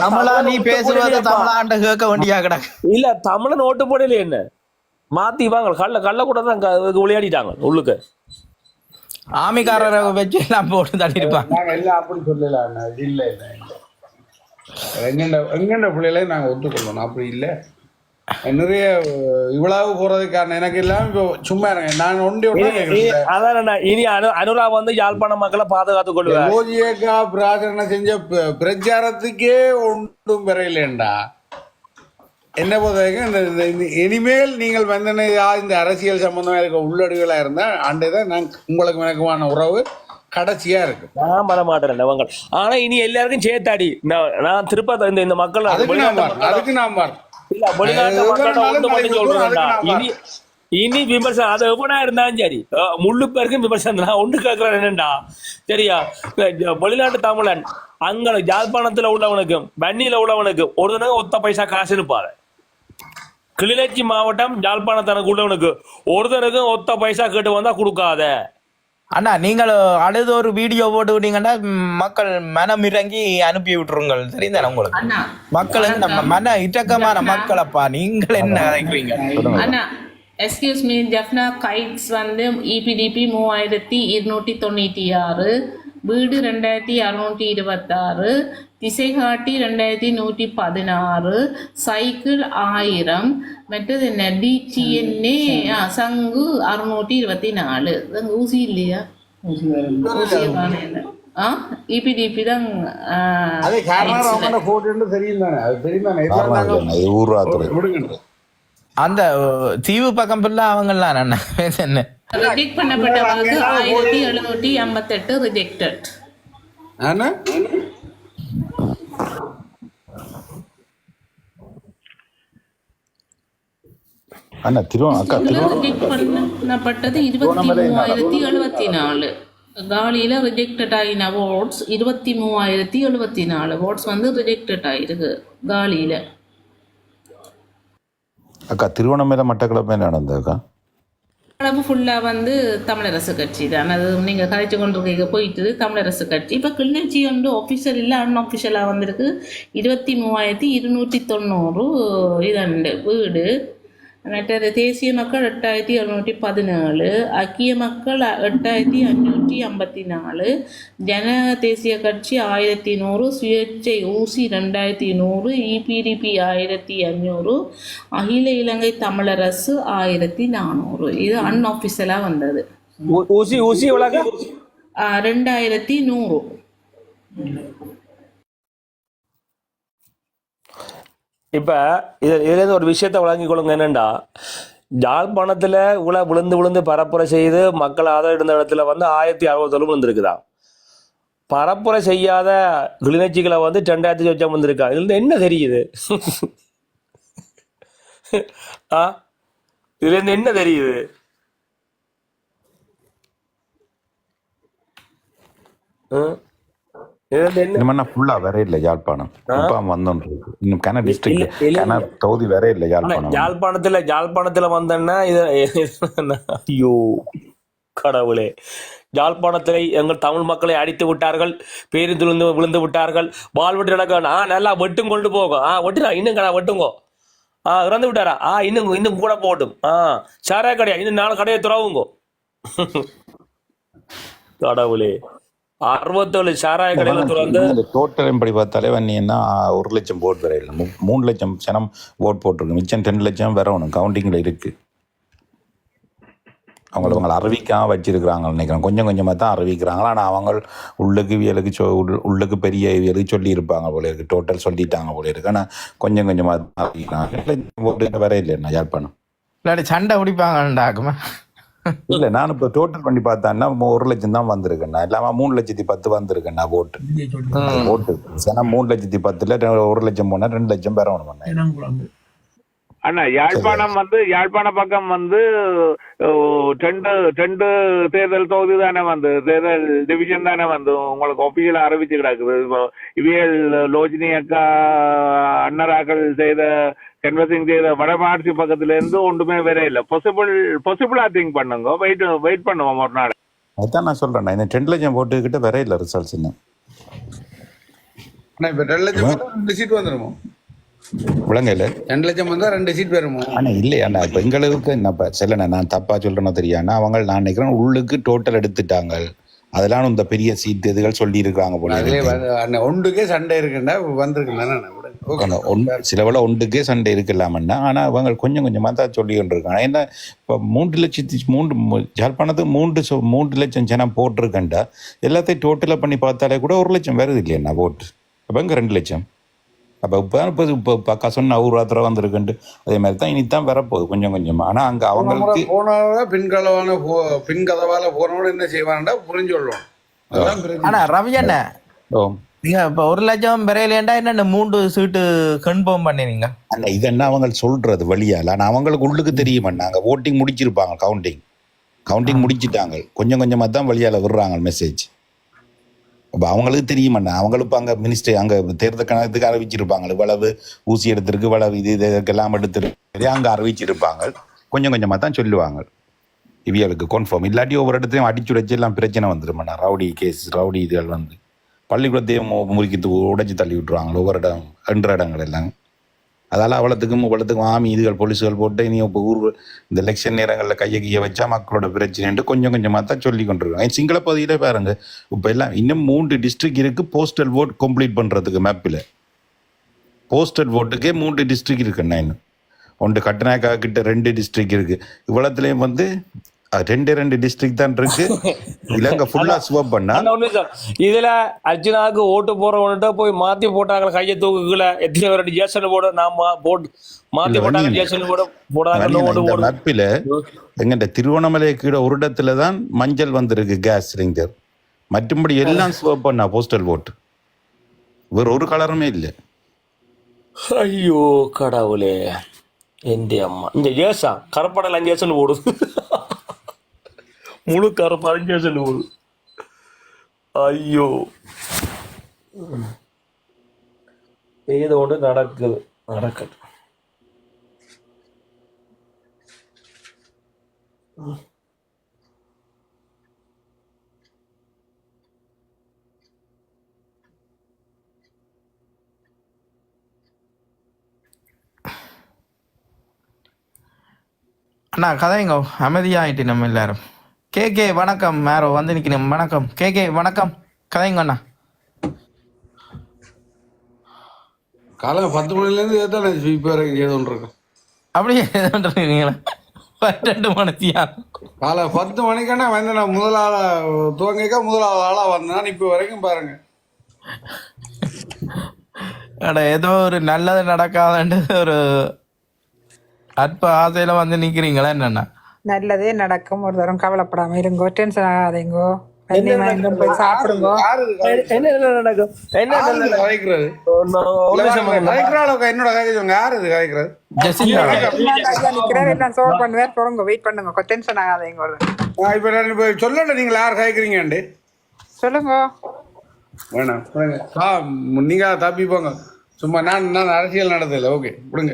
தமிழா நீ பேசுவது தமிழாண்ட கேட்க வேண்டியா கிடக்கு. இல்ல தமிழன் ஓட்டு போடல என்ன மாத்தி வாங்க கள்ள கூட தான் விளையாடிட்டாங்க உள்ளுக்கு ஆமிக்காரரை வச்சு எல்லாம் போட்டு தள்ளிருப்பாங்க. நாங்க எல்லாம் அப்படி சொல்லல இல்ல எங்கண்ட பிள்ளைகளை நாங்க ஒத்துக்கொள்ளணும் அப்படி இல்ல. நிறைய இவ்வளவு போறதுக்கு காரணம் எனக்கு இல்லாம இப்போ சும்மா இருங்க நான் அதான் இனி அனுரா வந்து யாழ்ப்பாண மக்களை பாதுகாத்துக் கொள்வார். ஓஜிஏகா பிரார்த்தனை செஞ்ச பிரச்சாரத்துக்கே ஒன்றும் பெறையிலேண்டா என்ன பொறுத்தவரைக்கும் இனிமேல் நீங்கள் வந்தனையா இந்த அரசியல் சம்பந்தமா இருக்க உள்ளடுகளா இருந்தா அண்டைதான் நான் உங்களுக்கு எனக்குமான உறவு கடைசியா இருக்கு. நான் வர மாட்டேன். ஆனா இனி எல்லாருக்கும் சேர்த்தாடி நான் திருப்ப இந்த மக்கள் அதுக்கு நான் இனி விமர்சனம் அது எவனா இருந்தாலும் சரி முள்ளு பேருக்கும் விமர்சனம் நான் ஒன்று கேட்கிறேன் என்னண்டா சரியா வெளிநாட்டு தமிழன் அங்க யாழ்ப்பாணத்துல உள்ளவனுக்கும் வன்னியில உள்ளவனுக்கும் ஒரு தினம் ஒத்த பைசா காசு இருப்பாரு. கிளிநொச்சி மாவட்டம் யாழ்ப்பாணத்தனக்கு உள்ளவனுக்கு ஒருத்தனுக்கும் ஒத்த பைசா கேட்டு வந்தா கொடுக்காத. அண்ணா நீங்கள் அழுது ஒரு வீடியோ போட்டு விட்டீங்கன்னா மக்கள் மனம் இறங்கி அனுப்பி விட்டுருங்கள். தெரியுதானே உங்களுக்கு மக்கள் நம்ம மன இட்டக்கமான மக்கள் அப்பா நீங்கள் என்ன நினைக்கிறீங்க? அண்ணா எக்ஸ்கியூஸ் மீ ஜெஃப்னா கைட்ஸ் வந்து இபிடிபி 3296 வீடு 2626 திசைகாட்டி 2116 சைக்கிள் 1000 மற்றது என்ன டிடிஎன்ஏ சங்கு 624 ஊசி இல்லையா ஊசியை காணல இபிடிபி தான் அந்த தீவு பக்கம் அவங்கெல்லாம் என்ன ரிஜெக்ட் பண்ணப்பட்டவங்களுக்கு 1758 ரிஜெக்டட். ரிஜெக்ட் பண்ணப்பட்டது 23,074. காலியில ரிஜெக்டட் ஆகின வோட்ஸ் 23,074 வோட்ஸ் வந்து ரிஜெக்டட் ஆயிருக்கு காலியில. அக்கா திருவண்ணாமலை மட்டக்களப்பு நடந்தது அக்கா அளவு ஃபுல்லாக வந்து தமிழரசு கட்சி தான். அது நீங்கள் கதைச்சு கொண்டு போயிட்டு தமிழரசு கட்சி. இப்போ கிளிநொச்சி வந்து ஆஃபீஷியல் இல்லை அன்ஆஃபிஷியலாக வந்திருக்கு 23,290 இதண்டு வீடு. மற்றது தேசிய மக்கள் 8,717, ஐக்கிய மக்கள் 8,554, ஜன தேசிய கட்சி 1,100, சுயேட்சை ஊசி 2,100, இபிடிபி 1,500, அகில இலங்கை தமிழரசு 1,400. இது அன்ஆஃபிஷியலாக வந்தது. ஊசி 2,100. இப்ப இதுல ஒரு விஷயத்த வழங்கி கொள்ளுங்க. என்னண்டா, யாழ்ப்பாணத்துல விழுந்து விழுந்து பரப்புரை செய்து மக்கள் ஆதரவு இருந்த இடத்துல 1060 விழுந்திருக்குதா. பரப்புரை செய்யாத கிளிநொச்சிகளை 2000 சொச்சம் வந்திருக்கா. இதுல இருந்து என்ன தெரியுது? இதுல இருந்து என்ன தெரியுது? ஃபுல்லா வேற இல்ல யாழ்ப்பாணம். குப்பாம் வந்தோன்னு இன்னும் கன டிஸ்ட்ரிக்ட் கன தொகுதி வேற இல்ல யாழ்ப்பாணம். யாழ்ப்பாணத்துல வந்தேன்னா ஐயோ கடவுளே, யாழ்ப்பாணத்தில் எங்கள் தமிழ் மக்களை அடித்து விட்டார்கள், பேருந்து விழுந்து விட்டார்கள், வாழ்வெட்டு நடக்க நல்லா வெட்டும் கொண்டு போகும். வெட்டுனா இன்னும் கடை வெட்டுங்கோ. இறந்து விட்டாரா? இன்னும் கூட போட்டும். சாரா கடையா? இன்னும் 4 கடையை துறவுங்கோ. கடவுளே, 67 சாராய கடையில துறந்து டோட்டல் படி பார்த்தாலே வந்தீங்கன்னா 1 லட்சம் போட் வர இல்லை, 3 லட்சம் ஜனம் ஓட் போட்டிருக்கு. மிச்சம் 10 லட்சம் வரணும் கவுண்டிங்ல இருக்கு. அவங்களை அறிவிக்காம வச்சிருக்கிறாங்க நினைக்கிறேன். கொஞ்சம் கொஞ்சமாக தான் அறிவிக்கிறாங்களா. ஆனால் அவங்க உள்ளுக்கு பெரிய இவியலுக்கு சொல்லி இருப்பாங்க போல இருக்கு. டோட்டல் சொல்லிட்டாங்க போல இருக்கு. ஆனால் கொஞ்சம் கொஞ்சமாக தான் அறிவிக்கிறாங்க. வர இல்லைண்ணா யாழ்ப்பாணம் இல்லாட்டி சண்டை பிடிப்பாங்கண்டாக்குமா? இல்லை, நான் இப்போ டோட்டல் பண்ணி பார்த்தேன்னா 1 லட்சம் தான் வந்திருக்கேண்ணா. இல்லாமல் 3,10,000 வந்திருக்கேண்ணா ஓட்டு. 3,10,000 1 லட்சம் போனால் 2 லட்சம் பெறணும். அண்ணா யாழ்ப்பாண பக்கம் ரெண்டு தேர்தல் தொகுதி தானே தேர்தல் டிவிஷன் தானே உங்களுக்கு ஒபிஷியலா அறிவிச்சு கிடக்குது. இவியல் லோஜினி அக்கா அண்ணராக்கள் செய்த கன்வர்சிங் செய்த வடமாட்சி பக்கத்துல இருந்து ஒன்றுமே வேற இல்லை. பாசிபிளா திங்க் பண்ணுங்க. வெயிட் பண்ணுவோம் ஒரு நாள். அதான் நான் சொல்றேன், இந்த 10 லட்சம் போட்டுக்கிட்ட வேற இல்லை ரிசல்ட்ஸ். இன்னும் இப்ப 2 லட்சம் 2 சீட் வந்துருமோ? விளங்கல 2 லட்சம் வந்தா 2 சீட் வருமோ? ஆனா இல்லையாண்ணா, இப்ப எங்களுக்கு என்ன நான் தப்பா சொல்றேன்னா தெரியாண்ணா. அவங்க நான் நினைக்கிறேன் உள்ளுக்கு டோட்டல் எடுத்துட்டாங்க. அதெல்லாம் இந்த பெரிய சீட் இதுகள் சொல்லி இருக்காங்க போல. ஒன்றுக்கே சண்டை இருக்குன்னா வந்திருக்குல்ல, சிலவள ஒன்றுக்கே சண்டை இருக்கலாமன்னா. ஆனா அவங்க கொஞ்சம் கொஞ்சமா தான் சொல்லி கொண்டிருக்காங்க. ஏன்னா இப்ப 3 யாழ்ப்பாணத்துக்கு 3 லட்சம் ஜனம் போட்டிருக்கண்டா. எல்லாத்தையும் டோட்டலா பண்ணி பார்த்தாலே கூட 1 லட்சம் வருது இல்லையா ஓட்டு. அப்ப இங்க 2 லட்சம். அப்போ இப்போ பக்கா சொன்ன ஊராத்திரம் வந்திருக்குண்டு. அதே மாதிரி தான் இனித்தான் வரப்போகுது கொஞ்சம் கொஞ்சமா. ஆனா அங்க அவங்களுக்கு போனவங்க பின்கதவால போனோட என்ன செய்வாங்கடா புரிஞ்சு கொள்ளணும். ஆனா ரவி அண்ணா, நீங்க இப்ப 1 லட்சம் பெறையிலேண்டா என்ன 3 சீட்டு கன்ஃபார்ம் பண்ணினீங்க? அல்ல, இது என்ன அவங்க சொல்றது வழியால. ஆனா அவங்களுக்கு உள்ளுக்கு தெரியுமா, நாங்க ஓட்டிங் முடிச்சிருப்பாங்க, கவுண்டிங் முடிச்சிட்டாங்க. கொஞ்சம் கொஞ்சமா தான் வழியால விடுறாங்க மெசேஜ். அப்போ அவங்களுக்கு தெரியுமாண்ணா. அவங்களுக்கு அங்கே மினிஸ்டர் அங்கே தேர்தல் கணக்குக்கு அறிவிச்சிருப்பாங்க. இவ்வளவு ஊசி எடுத்திருக்கு, இவ்வளவு இதுக்கெல்லாம் எடுத்துருக்கு அங்கே அறிவிச்சிருப்பாங்க. கொஞ்சம் கொஞ்சமாக தான் சொல்லுவாங்க இவியலுக்கு கன்ஃபார்ம். இல்லாட்டி ஒவ்வொரு இடத்தையும் அடிச்சு உடைச்சு எல்லாம் பிரச்சனை வந்துடுமாண்ணா. ரவுடி கேஸ், ரவுடி இதுகள் பள்ளிக்கூடத்தையும் முறுக்கி உடைச்சி தள்ளி விட்டுருவாங்க ஒவ்வொரு இடம் 2 இடங்கள் எல்லாம். அதால் அவ்வளோத்துக்கும் ஆமி இதுகள் போலீஸுகள் போட்டு இனி இப்போ இந்த எலெக்ஷன் நேரங்களில் கையை வச்சா மக்களோட பிரச்சனைன்ட்டு கொஞ்சம் கொஞ்சமாக தான் சொல்லி கொண்டிருக்காங்க. சிங்கள பகுதியிலே பாருங்க, இப்போ எல்லாம் இன்னும் 3 டிஸ்ட்ரிக்ட் இருக்கு போஸ்டல் ஓட் கம்ப்ளீட் பண்ணுறதுக்கு. மேப்பில் போஸ்டல் ஓட்டுக்கே 3 டிஸ்ட்ரிக்ட் இருக்குண்ணா. இன்னும் ஒன்று கட்டநாயக்கா கிட்ட 2 டிஸ்ட்ரிக்ட் இருக்கு. இவ்வளோத்துலேயும் 2 டிஸ்ட்ரிக்ட் தான் இருக்கு. இலங்கை ஃபுல்லா ஸ்வாப் பண்ணா. இதுல அர்ஜுனாவுக்கு ஓட்டு போறவன்கிட்ட போய் மாத்தி போட்டாங்க கையை தூக்குல. எத்தனை பேர் ஜேசன் போட நாம போட்டு மாத்தி போட்டாங்க. ஜேசன் போட போடாங்க. நட்பில எங்க திருவண்ணாமலை கீழே ஒரு இடத்துல தான் மஞ்சள் வந்திருக்கு கேஸ் சிலிண்டர். மற்றபடி எல்லாம் ஸ்வாப் பண்ணா போஸ்டல் ஓட்டு. வேற ஒரு கலருமே இல்லை. ஐயோ கடவுளே, எந்த அம்மா இந்த ஜேசா கருப்படலாம் ஜேசன் ஓடுது. முழு கருப்பாக ஓடுது. ஐயோ, ஏதோ ஒன்று நடக்குது. அண்ணா கதைங்க அமைதியாயிட்டு நம்ம எல்லாரும். கே வணக்கம். யாரோ வந்து நிற்கணும். வணக்கம் கே வணக்கம். கதைங்க அண்ணா. காலம் 10 மணிலேருந்து ஏதானே ஏதோன்றிருக்கோம். அப்படியே ஏதோன்றீங்களா? 2 மணித்தியா? காலை 10 மணிக்கான வந்து நான் முதலாளா துவங்கிக்கா முதலாளா வந்தேன். இப்போ வரைக்கும் பாருங்க அட ஏதோ ஒரு நல்லது நடக்காதுன்ட்டு ஒரு அற்ப ஆசையில வந்து நிக்கிறீங்களா என்னன்னா? நல்லதே நடக்கும், ஒரு தரம் கவலைப்படாம இருங்கோ, டென்ஷன் ஆகாதீங்கோ, போய் சாப்பிடுங்க. என்ன நடக்கும்? என்ன கதைக்கிறது என்னோட கதை யாரு இது கதைக்கிறது? நான் சோல்வ் பண்ணுவேன், தொடங்க வெயிட் பண்ணுங்க, டென்ஷன் ஆகாதீங்க. இப்ப நான் இப்ப சொல்லல, நீங்க யார் கதைக்கிறீங்க சொல்லுங்க. வேணாம் நீங்க தப்பி போங்க, சும்மா நான் அரசியல் நடத்தல. ஓகே விடுங்க.